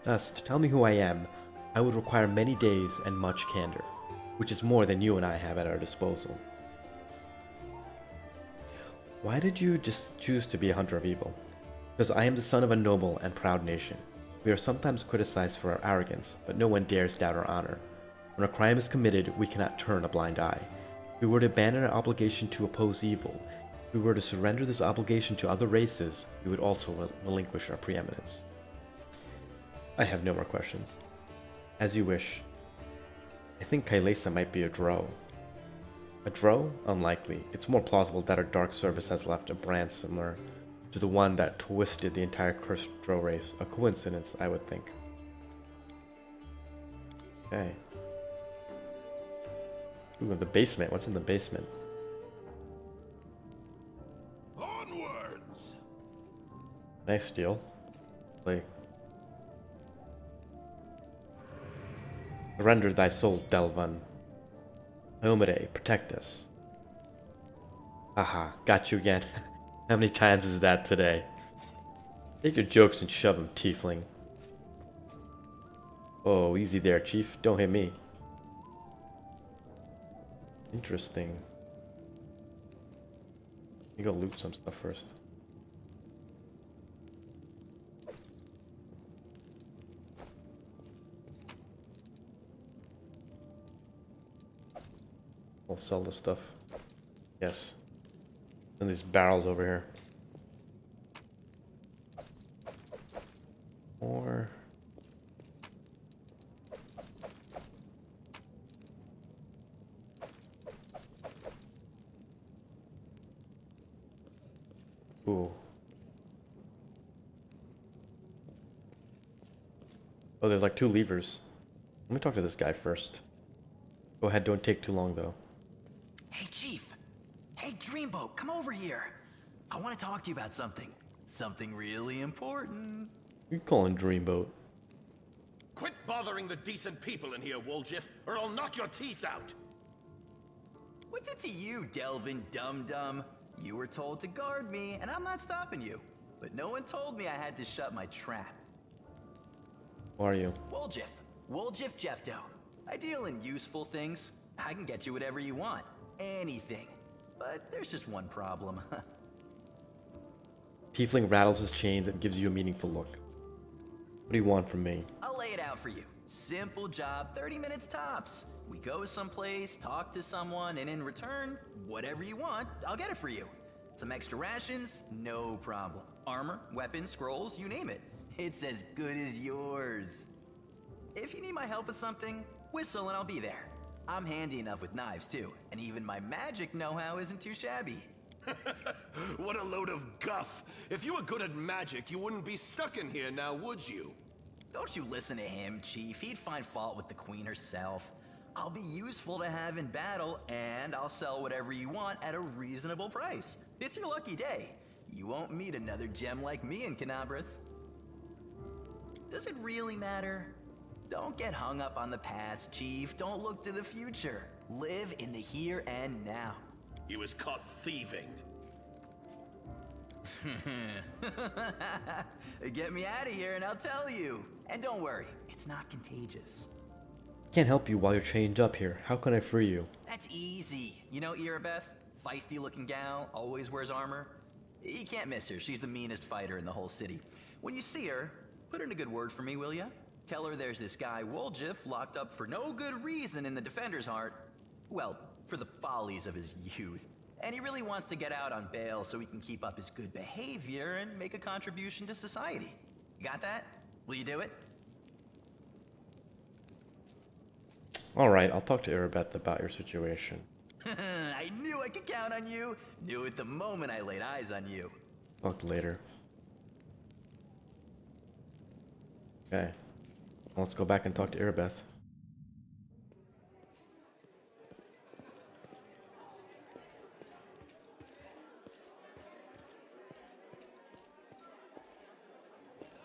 Speaker 1: Thus, to tell me who I am, I would require many days and much candor, which is more than you and I have at our disposal. Why did you just choose to be a hunter of evil? Because I am the son of a noble and proud nation. We are sometimes criticized for our arrogance, but no one dares doubt our honor. When a crime is committed, we cannot turn a blind eye. If we were to abandon our obligation to oppose evil, if we were to surrender this obligation to other races, we would also relinquish our preeminence. I have no more questions. As you wish. I think Kailasa might be a drow. A drow? Unlikely. It's more plausible that our dark service has left a brand similar to the one that twisted the entire cursed drow race. A coincidence, I would think. Okay. Ooh, the basement. What's in the basement?
Speaker 2: Onwards!
Speaker 1: Nice steal. Like, surrender thy soul, Delvan. Omade, protect us. Haha, got you again. How many times is that today? Take your jokes and shove them, tiefling. Oh, easy there, chief. Don't hit me. Interesting. Let me go loot some stuff first. I'll sell this stuff. Yes. And these barrels over here. More. Ooh. Oh, there's like 2 levers. Let me talk to this guy first. Go ahead, don't take too long though.
Speaker 3: Hey, Chief. Hey, Dreamboat, come over here. I want to talk to you about something. Something really important.
Speaker 1: You call him Dreamboat.
Speaker 2: Quit bothering the decent people in here, Woljif, or I'll knock your teeth out!
Speaker 3: What's it to you, Delvin Dum-Dum? You were told to guard me, and I'm not stopping you. But no one told me I had to shut my trap.
Speaker 1: Who are you?
Speaker 3: Woljif. Woljif Jefto. I deal in useful things. I can get you whatever you want. Anything. But there's just one problem.
Speaker 1: Tiefling rattles his chains and gives you a meaningful look. What do you want from me?
Speaker 3: I'll lay it out for you. Simple job, 30 minutes tops. We go someplace, talk to someone, and in return, whatever you want, I'll get it for you. Some extra rations? No problem. Armor, weapons, scrolls, you name it. It's as good as yours. If you need my help with something, whistle and I'll be there. I'm handy enough with knives too, and even my magic know-how isn't too shabby.
Speaker 2: What a load of guff! If you were good at magic, you wouldn't be stuck in here now, would you?
Speaker 3: Don't you listen to him, Chief. He'd find fault with the Queen herself. I'll be useful to have in battle, and I'll sell whatever you want at a reasonable price. It's your lucky day. You won't meet another gem like me in Canabras. Does it really matter? Don't get hung up on the past, Chief. Don't look to the future. Live in the here and now.
Speaker 2: He was caught thieving.
Speaker 3: Get me out of here and I'll tell you. And don't worry, it's not contagious.
Speaker 1: Can't help you while you're chained up here. How can I free you?
Speaker 3: That's easy. You know Irabeth? Feisty looking gal, always wears armor. You can't miss her. She's the meanest fighter in the whole city. When you see her, put in a good word for me, will ya? Tell her there's this guy Woljif locked up for no good reason in the Defender's Heart. Well, for the follies of his youth. And he really wants to get out on bail so he can keep up his good behavior and make a contribution to society. You got that? Will you do it?
Speaker 1: Alright, I'll talk to Irabeth about your situation.
Speaker 3: I knew I could count on you. Knew it the moment I laid eyes on you.
Speaker 1: Talk later. Okay. Well, let's go back and talk to Irabeth.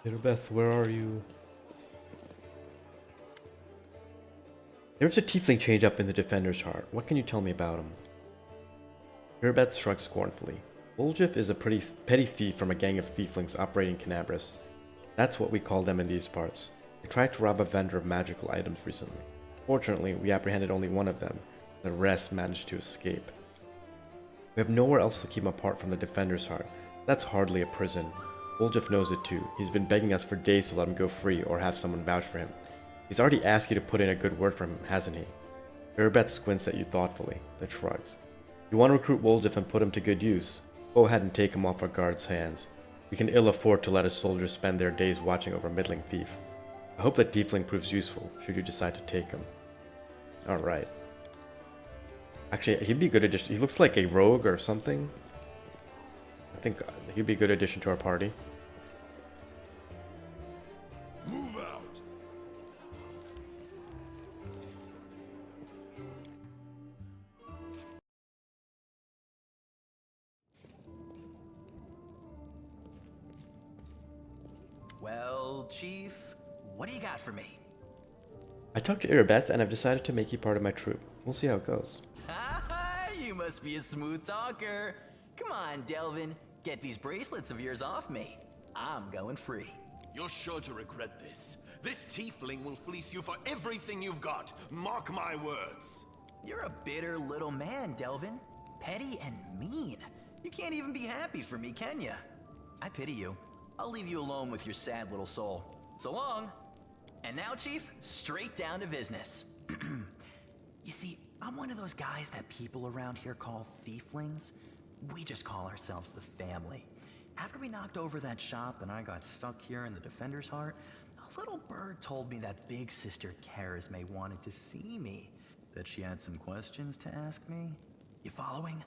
Speaker 1: Irabeth, where are you? There's a tiefling chained up in the Defender's Heart. What can you tell me about him? Irabeth shrugs scornfully. Woljif is a pretty petty thief from a gang of thieflings operating in Canabris. That's what we call them in these parts. They tried to rob a vendor of magical items recently. Fortunately, we apprehended only one of them. The rest managed to escape. We have nowhere else to keep him apart from the Defender's Heart. That's hardly a prison. Woljif knows it too. He's been begging us for days to let him go free or have someone vouch for him. He's already asked you to put in a good word for him, hasn't he? Irabeth squints at you thoughtfully, then shrugs. You want to recruit Woljif and put him to good use? Go ahead and take him off our guards' hands. We can ill afford to let his soldiers spend their days watching over a middling thief. I hope that tiefling proves useful, should you decide to take him. Alright. Actually, he'd be a good addition. He looks like a rogue or something. I think he'd be a good addition to our party.
Speaker 2: Move out.
Speaker 3: Well, Chief, what do you got for me?
Speaker 1: I talked to Irabeth and I've decided to make you part of my troop. We'll see how it goes.
Speaker 3: You must be a smooth talker. Come on, Delvin. Get these bracelets of yours off me. I'm going free.
Speaker 2: You're sure to regret this. This tiefling will fleece you for everything you've got. Mark my words.
Speaker 3: You're a bitter little man, Delvin. Petty and mean. You can't even be happy for me, can you? I pity you. I'll leave you alone with your sad little soul. So long. And now, Chief, straight down to business. You see, I'm one of those guys that people around here call thieflings. We just call ourselves the family. After we knocked over that shop and I got stuck here in the Defender's Heart, a little bird told me that big sister Charisme wanted to see me. That she had some questions to ask me. You following?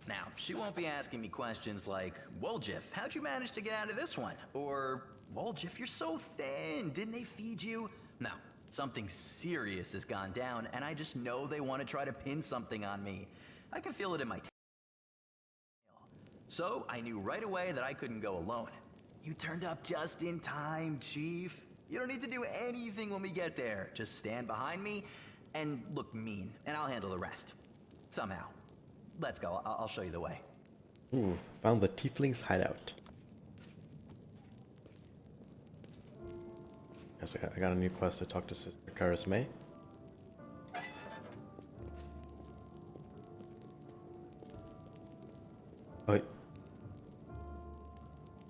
Speaker 3: Now, she won't be asking me questions like, Woljif, how'd you manage to get out of this one? Or, Woljif, you're so thin, didn't they feed you? No, something serious has gone down, and I just know they want to try to pin something on me. I can feel it in my tail. So, I knew right away that I couldn't go alone. You turned up just in time, Chief. You don't need to do anything when we get there. Just stand behind me and look mean, and I'll handle the rest. Somehow. Let's go. I'll show you the way.
Speaker 1: Ooh, found the tiefling's hideout. Yes, I got a new quest to talk to Sister Charisme.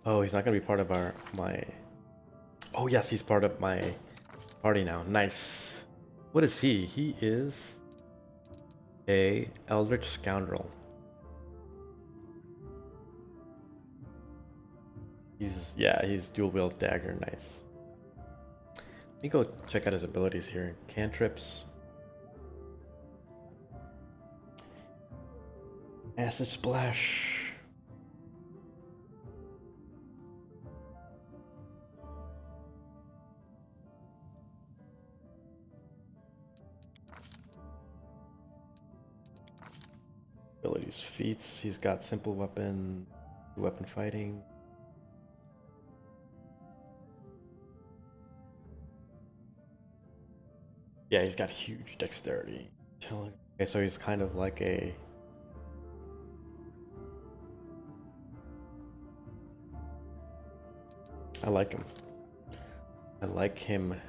Speaker 1: Oh, he's not gonna be part of my. Oh yes, he's part of my party now. Nice. What is he? He is a eldritch scoundrel. He's dual wield dagger. Nice. Let me go check out his abilities here. Cantrips. Acid splash. Abilities, feats. He's got simple weapon fighting. Yeah, he's got huge dexterity. Okay, so he's kind of like a. I like him. I like him.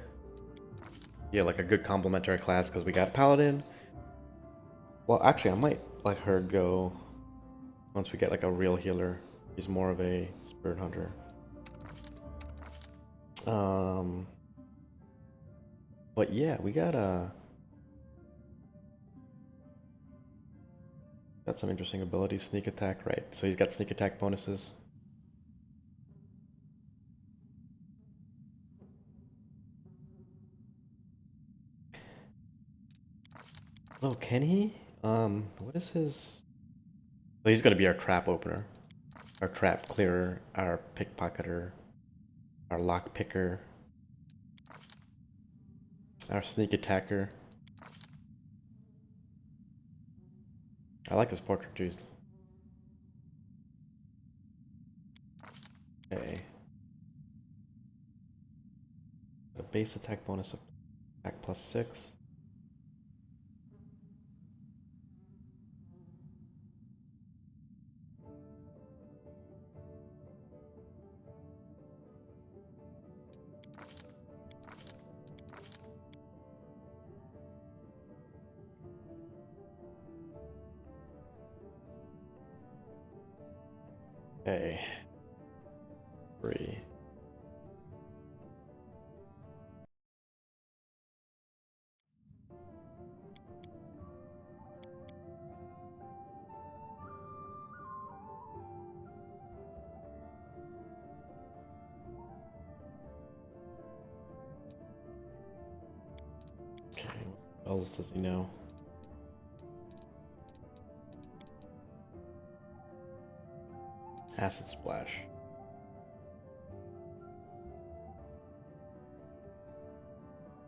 Speaker 1: Yeah, like a good complementary class because we got Paladin. Well, actually, I might let her go once we get like a real healer. He's more of a spirit hunter. Um, but yeah, we got some interesting abilities. Sneak attack, right? So he's got sneak attack bonuses. Oh, can he? What is his? Well, he's gonna be our trap opener, our trap clearer, our pickpocketer, our lock picker, our sneak attacker. I like his portrait trees. Okay. A base attack bonus of attack +6. Okay. 3. Okay, what else does he know? Acid Splash.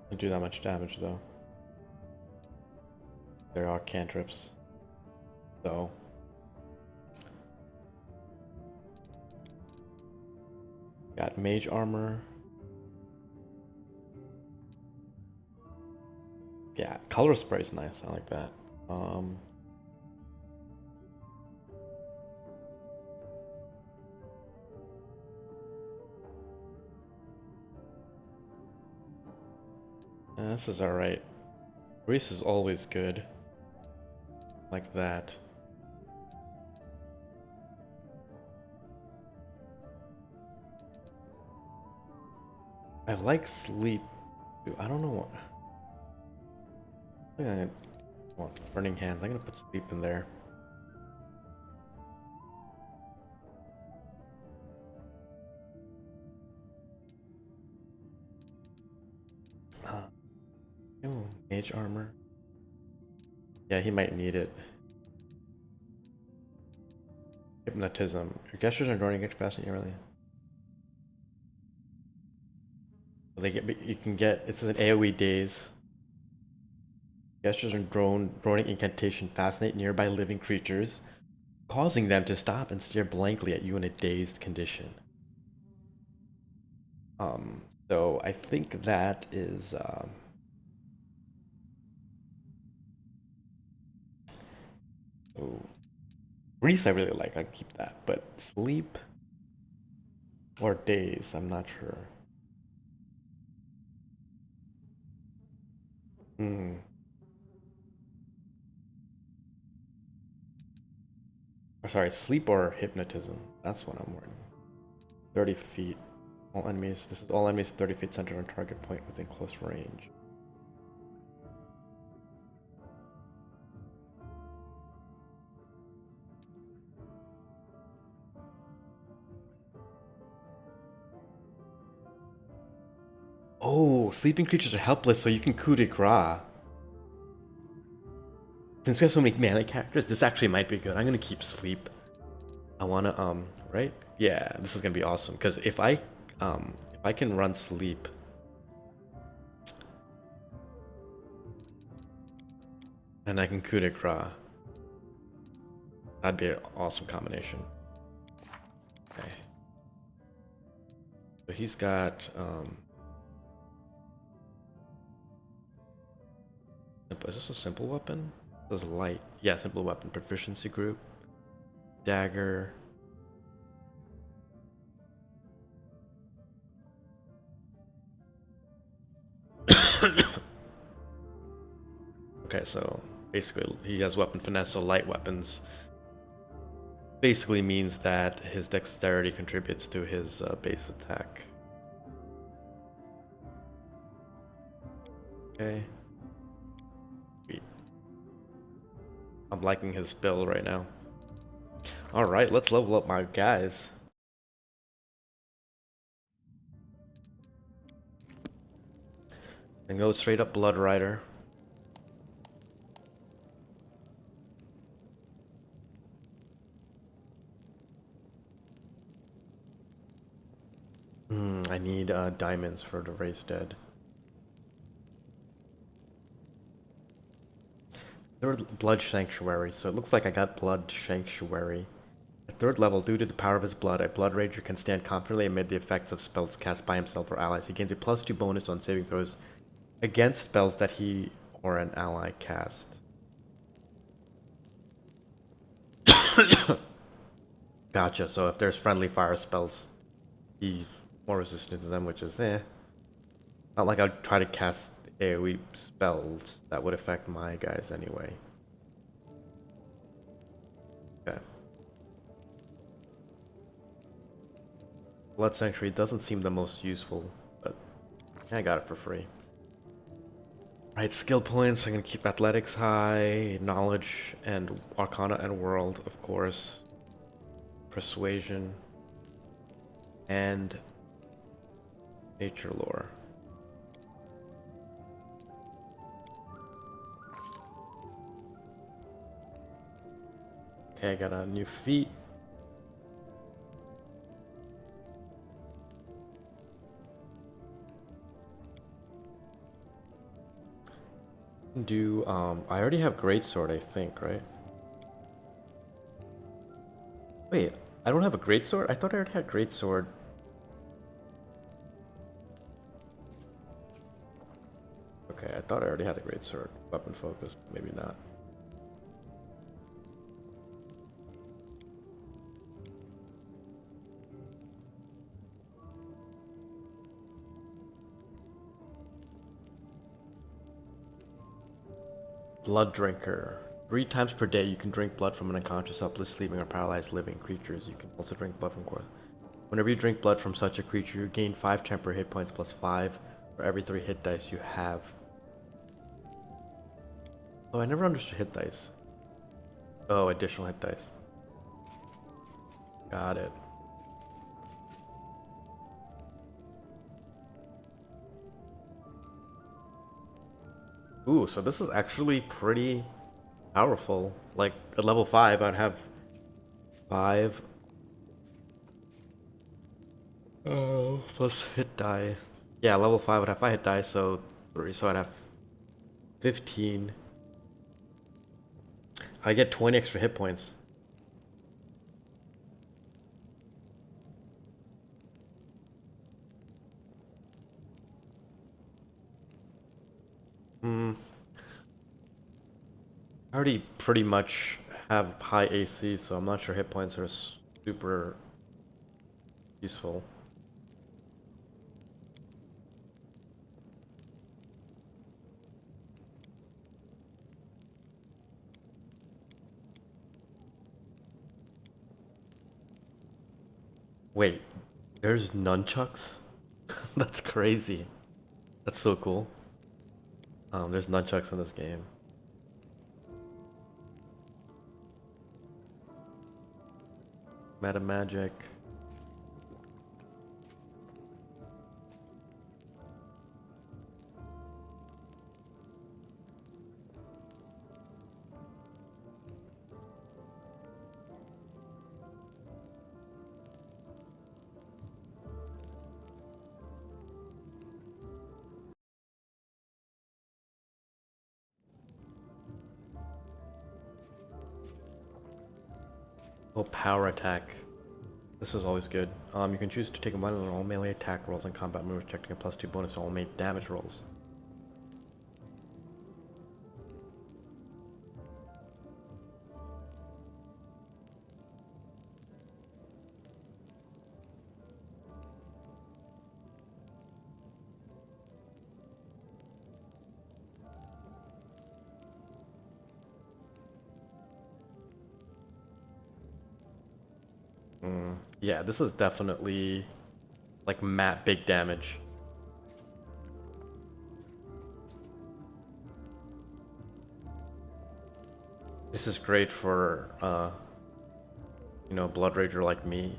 Speaker 1: Don't do that much damage though. There are cantrips. So. Got Mage Armor. Yeah, Color Spray is nice. I like that. This is alright. Grease is always good. Like that. I like Sleep. I don't know what. I think I want Burning Hands. I'm gonna put Sleep in there. Oh, Mage Armor. Yeah, he might need it. Hypnotism. Your gestures and droning get faster early. They get. You can get. It's an AOE daze. Gestures and droning incantation fascinate nearby living creatures, causing them to stop and stare blankly at you in a dazed condition. So I think that is. So Grease I really like. I can keep that, but Sleep or Daze, I'm not sure. Hmm. Or sorry, Sleep or Hypnotism. That's what I'm worried. 30 feet. All enemies. This is all enemies 30 feet centered on target point within close range. Oh, sleeping creatures are helpless, so you can coup de grace. Since we have so many melee characters, this actually might be good. I'm gonna keep Sleep. I wanna right? Yeah, this is gonna be awesome. Because if I can run Sleep, and I can coup de grace, that'd be an awesome combination. Okay. So he's got is this a simple weapon? This is light. Yeah, simple weapon. Proficiency group. Dagger. Okay, so basically he has weapon finesse, so light weapons basically means that his dexterity contributes to his base attack. Okay. Sweet. I'm liking his build right now. Alright, let's level up my guys. And go straight up Blood Rider. I need diamonds for the race dead. Third Blood Sanctuary, so it looks like I got Blood Sanctuary. At third level, due to the power of his blood, a Blood Rager can stand confidently amid the effects of spells cast by himself or allies. He gains a +2 bonus on saving throws against spells that he or an ally cast. Gotcha, so if there's friendly fire spells, he's more resistant to them, which is not like I'd try to cast AoE spells that would affect my guys anyway. Okay. Blood Sanctuary doesn't seem the most useful, but I got it for free. Right, skill points, I'm gonna keep athletics high, knowledge and arcana and world, of course. Persuasion. And nature lore. Okay, I got a new feat. Do I already have greatsword, I think, right? Wait, I don't have a greatsword? I thought I already had greatsword. Okay, I thought I already had a greatsword. Weapon focus, maybe not. Blood Drinker. 3 times per day you can drink blood from an unconscious, helpless, sleeping, or paralyzed living creatures. You can also drink blood from corpse. Whenever you drink blood from such a creature, you gain 5 temporary hit points plus 5 for every 3 hit dice you have. Oh, I never understood hit dice. Oh, additional hit dice. Got it. Ooh, so this is actually pretty powerful. Like, at level 5, I'd have 5 plus hit die. Yeah, level 5 would have 5 hit die, so 3, so I'd have 15. I get 20 extra hit points. I already pretty much have high AC, so I'm not sure hit points are super useful. Wait, there's nunchucks? That's crazy. That's so cool. There's nunchucks in this game. Meta magic. Oh, power attack. This is always good. You can choose to take a one on all melee attack rolls and combat moves, checking a +2 bonus on all melee damage rolls. Yeah, this is definitely like big damage. This is great for, you know, Blood Rager like me.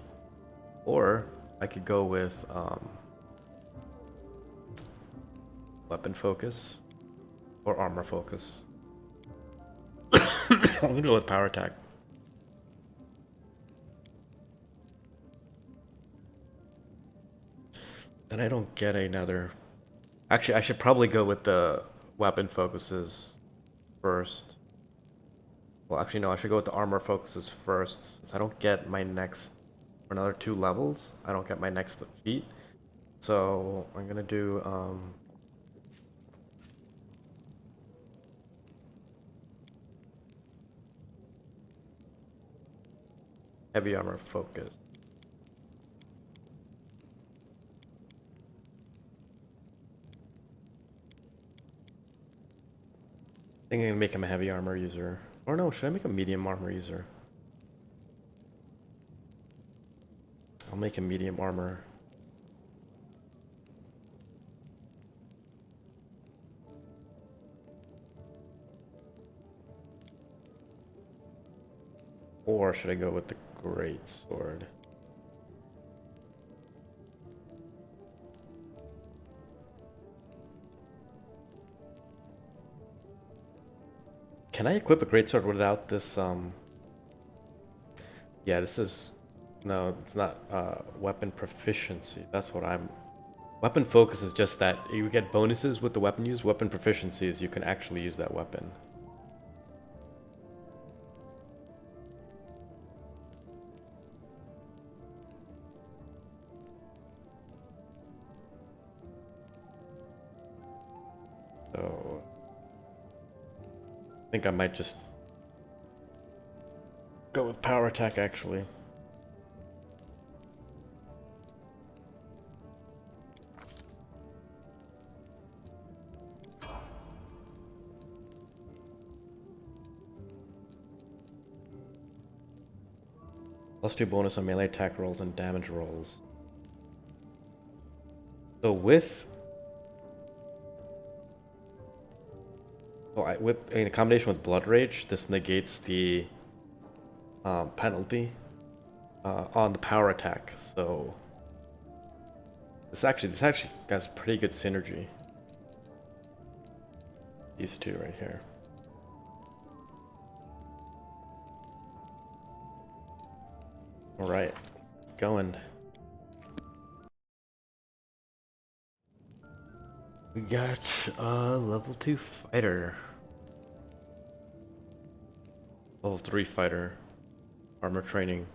Speaker 1: Or I could go with weapon focus or armor focus. I'm gonna go with power attack. Then I don't get another. Actually, I should probably go with the weapon focuses first. Well, actually, no, I should go with the armor focuses first. Since I don't get my next, for another 2 levels, I don't get my next feat. So I'm gonna do, heavy armor focus. I think I'm gonna make him a heavy armor user. Or no, should I make a medium armor user? I'll make him medium armor. Or should I go with the great sword? Can I equip a greatsword without this, yeah, this is... No, it's not, weapon proficiency. That's what I'm... Weapon focus is just that you get bonuses with the weapon use. Weapon proficiency is you can actually use that weapon. So... I think I might just go with power attack, actually. +2 bonus on melee attack rolls and damage rolls. So with... in combination with Blood Rage, this negates the penalty on the power attack. So this actually has pretty good synergy. These two right here. All right, going. We got level 2 fighter. Level 3 fighter. Armor training.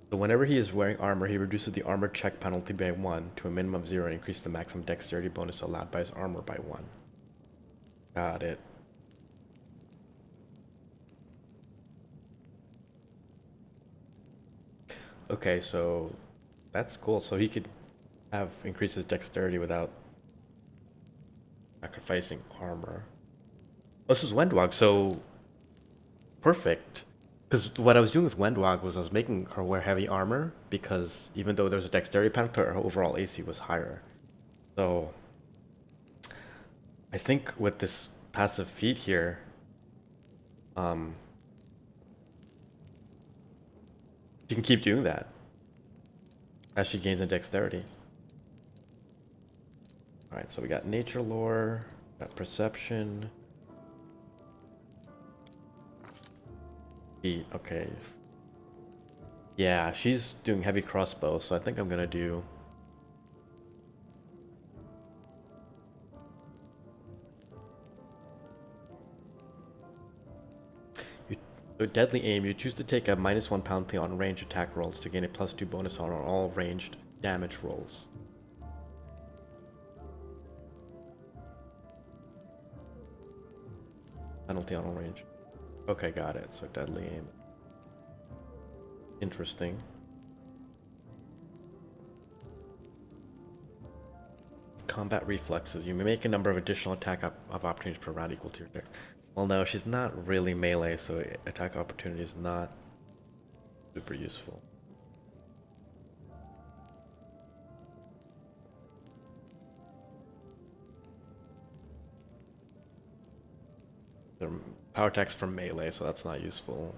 Speaker 1: So whenever he is wearing armor, he reduces the armor check penalty by 1 to a minimum of 0 and increases the maximum dexterity bonus allowed by his armor by 1. Got it. Okay, so that's cool. So he could have increases dexterity without sacrificing armor. This is Wendwag, so perfect. Because what I was doing with Wendwag was I was making her wear heavy armor because even though there was a dexterity penalty, her overall AC was higher. So I think with this passive feat here, she can keep doing that as she gains in dexterity. Alright, so we got nature lore, got perception. Feat, okay. Yeah, she's doing heavy crossbow, so I think I'm gonna do... So deadly aim, you choose to take a -1 penalty on range attack rolls to gain a +2 bonus on all ranged damage rolls. Penalty on all range. Okay, got it. So deadly aim. Interesting. Combat reflexes. You may make a number of additional attack of opportunities per round equal to your dex. Well, no, she's not really melee, so attack opportunity is not super useful. Their power attacks from melee, so that's not useful.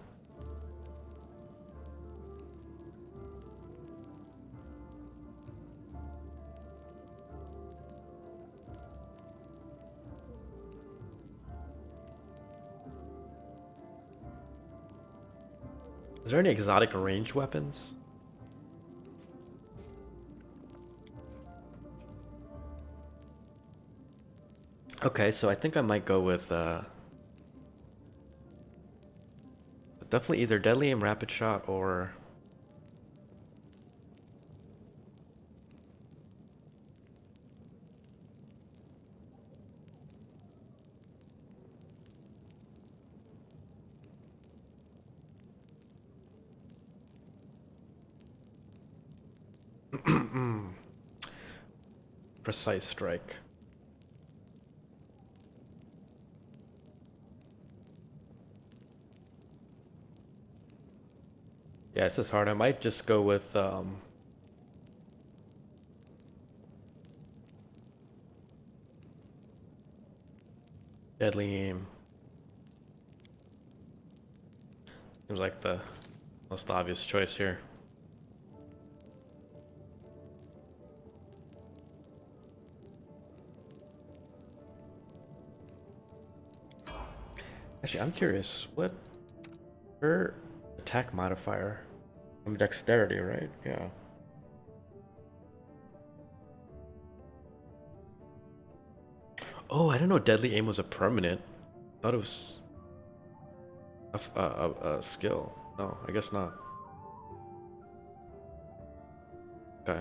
Speaker 1: Is there any exotic ranged weapons? Okay, so I think I might go with definitely either deadly aim rapid shot or precise strike. Yeah, this is hard. I might just go with deadly aim. Seems like the most obvious choice here. Actually, I'm curious. What her attack modifier? From dexterity, right? Yeah. Oh, I didn't know deadly aim was a permanent. I thought it was a skill. No, I guess not. Okay,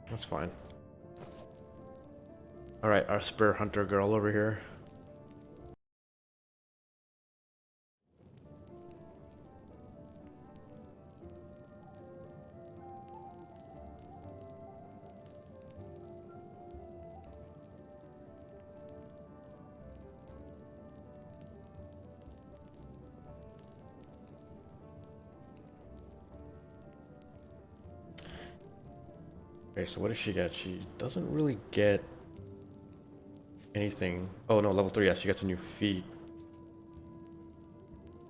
Speaker 1: that's fine. All right, our spear hunter girl over here. Okay, so what does she get? She doesn't really get anything. Oh no, level 3, yeah, she gets a new feat.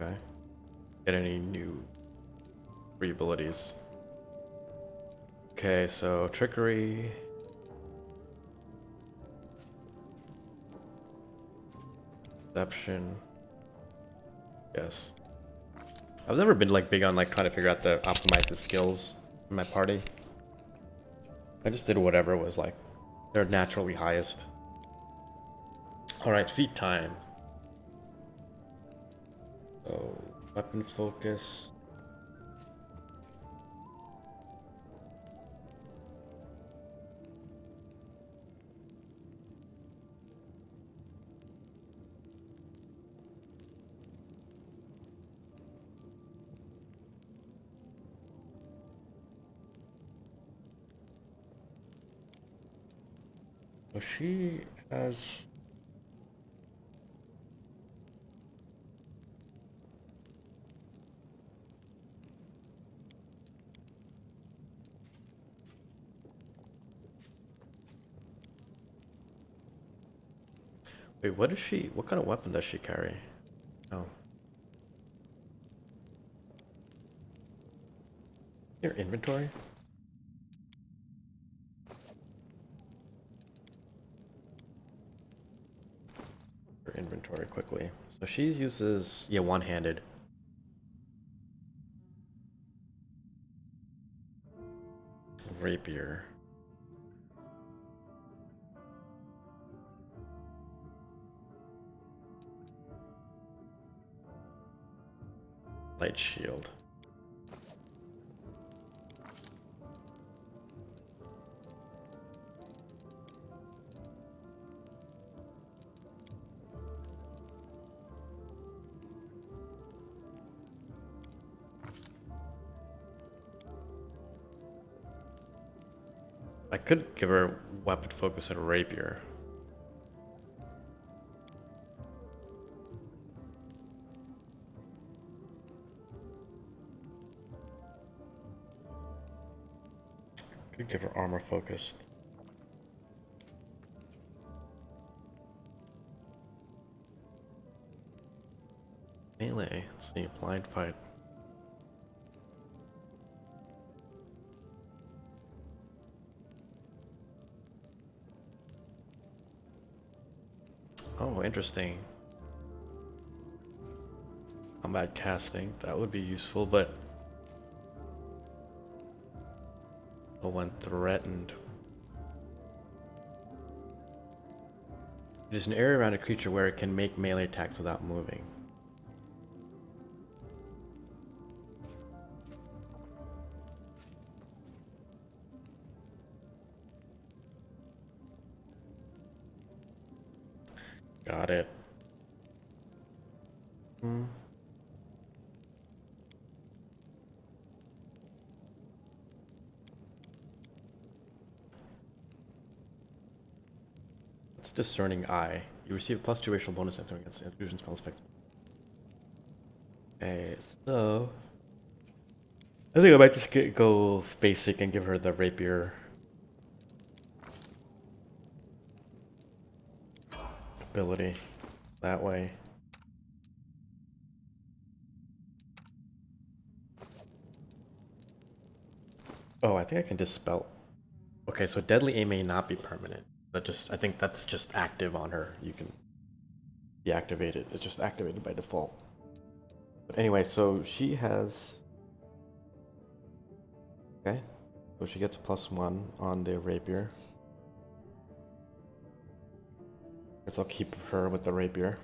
Speaker 1: Okay. Get any new free abilities. Okay, so trickery. Deception. Yes. I've never been like big on like trying to figure out the optimize the skills in my party. I just did whatever was like they're naturally highest. Alright, feat time. So weapon focus. So she has wait, what is she? What kind of weapon does she carry? Oh. Your inventory? Her inventory quickly. So she uses, yeah, one-handed. Rapier. Light shield. I could give her weapon focus and rapier. Could give her armor focused. Melee. Let's see. Blind fight. Oh, interesting. Combat casting. That would be useful, but when threatened. It is an area around a creature where it can make melee attacks without moving. Got it. What's Discerning Eye? You receive a +2 racial bonus after against illusion spell effects. Okay, so I think I might just go basic and give her the rapier ability that way. Oh, I think I can dispel. Okay, so deadly aim may not be permanent. I think that's just active on her. You can deactivate it. It's just activated by default. But anyway, so she has. Okay, so she gets a +1 on the rapier. Guess I'll keep her with the rapier.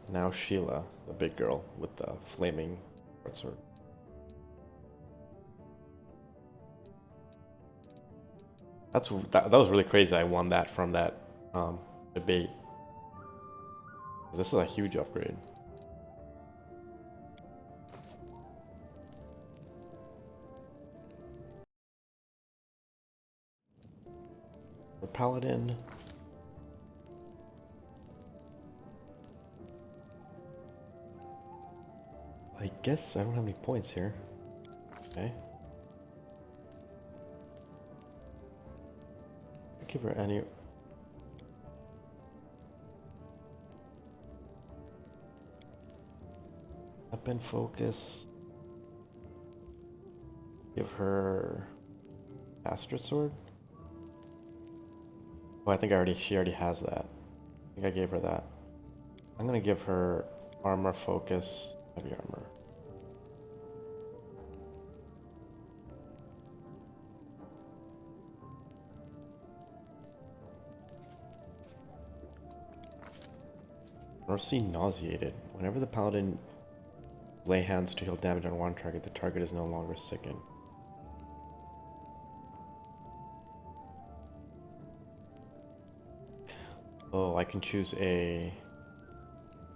Speaker 1: Now Sheila, the big girl with the flaming short sword. That was really crazy. I won that from that debate. This is a huge upgrade. For Paladin. I guess I don't have any points here. Okay. Give her any. Weapon focus. Give her Astrid Sword. Oh, I think she already has that. I think I gave her that. I'm gonna give her armor focus, heavy armor. Mercy Nauseated. Whenever the paladin lay hands to heal damage on one target, the target is no longer sickened. Oh, I can choose a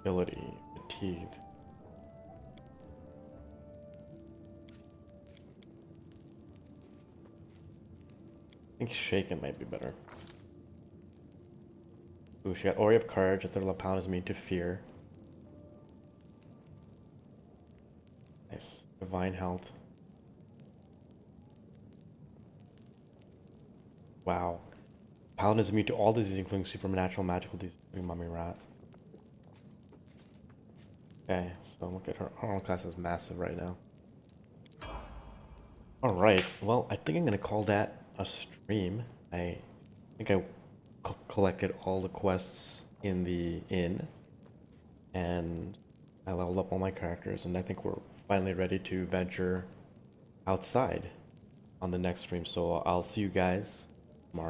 Speaker 1: ability. Fatigued. I think Shaken might be better. Ooh, she got Ori of Courage. A third level paladin is immune to fear. Nice. Divine Health. Wow. Paladin is immune to all diseases, including supernatural, magical diseases, including Mummy Rat. Okay, so look at her armor class is massive right now. Alright, well, I think I'm gonna call that a stream. I think I collected all the quests in the inn, and I leveled up all my characters, and I think we're finally ready to venture outside on the next stream. So I'll see you guys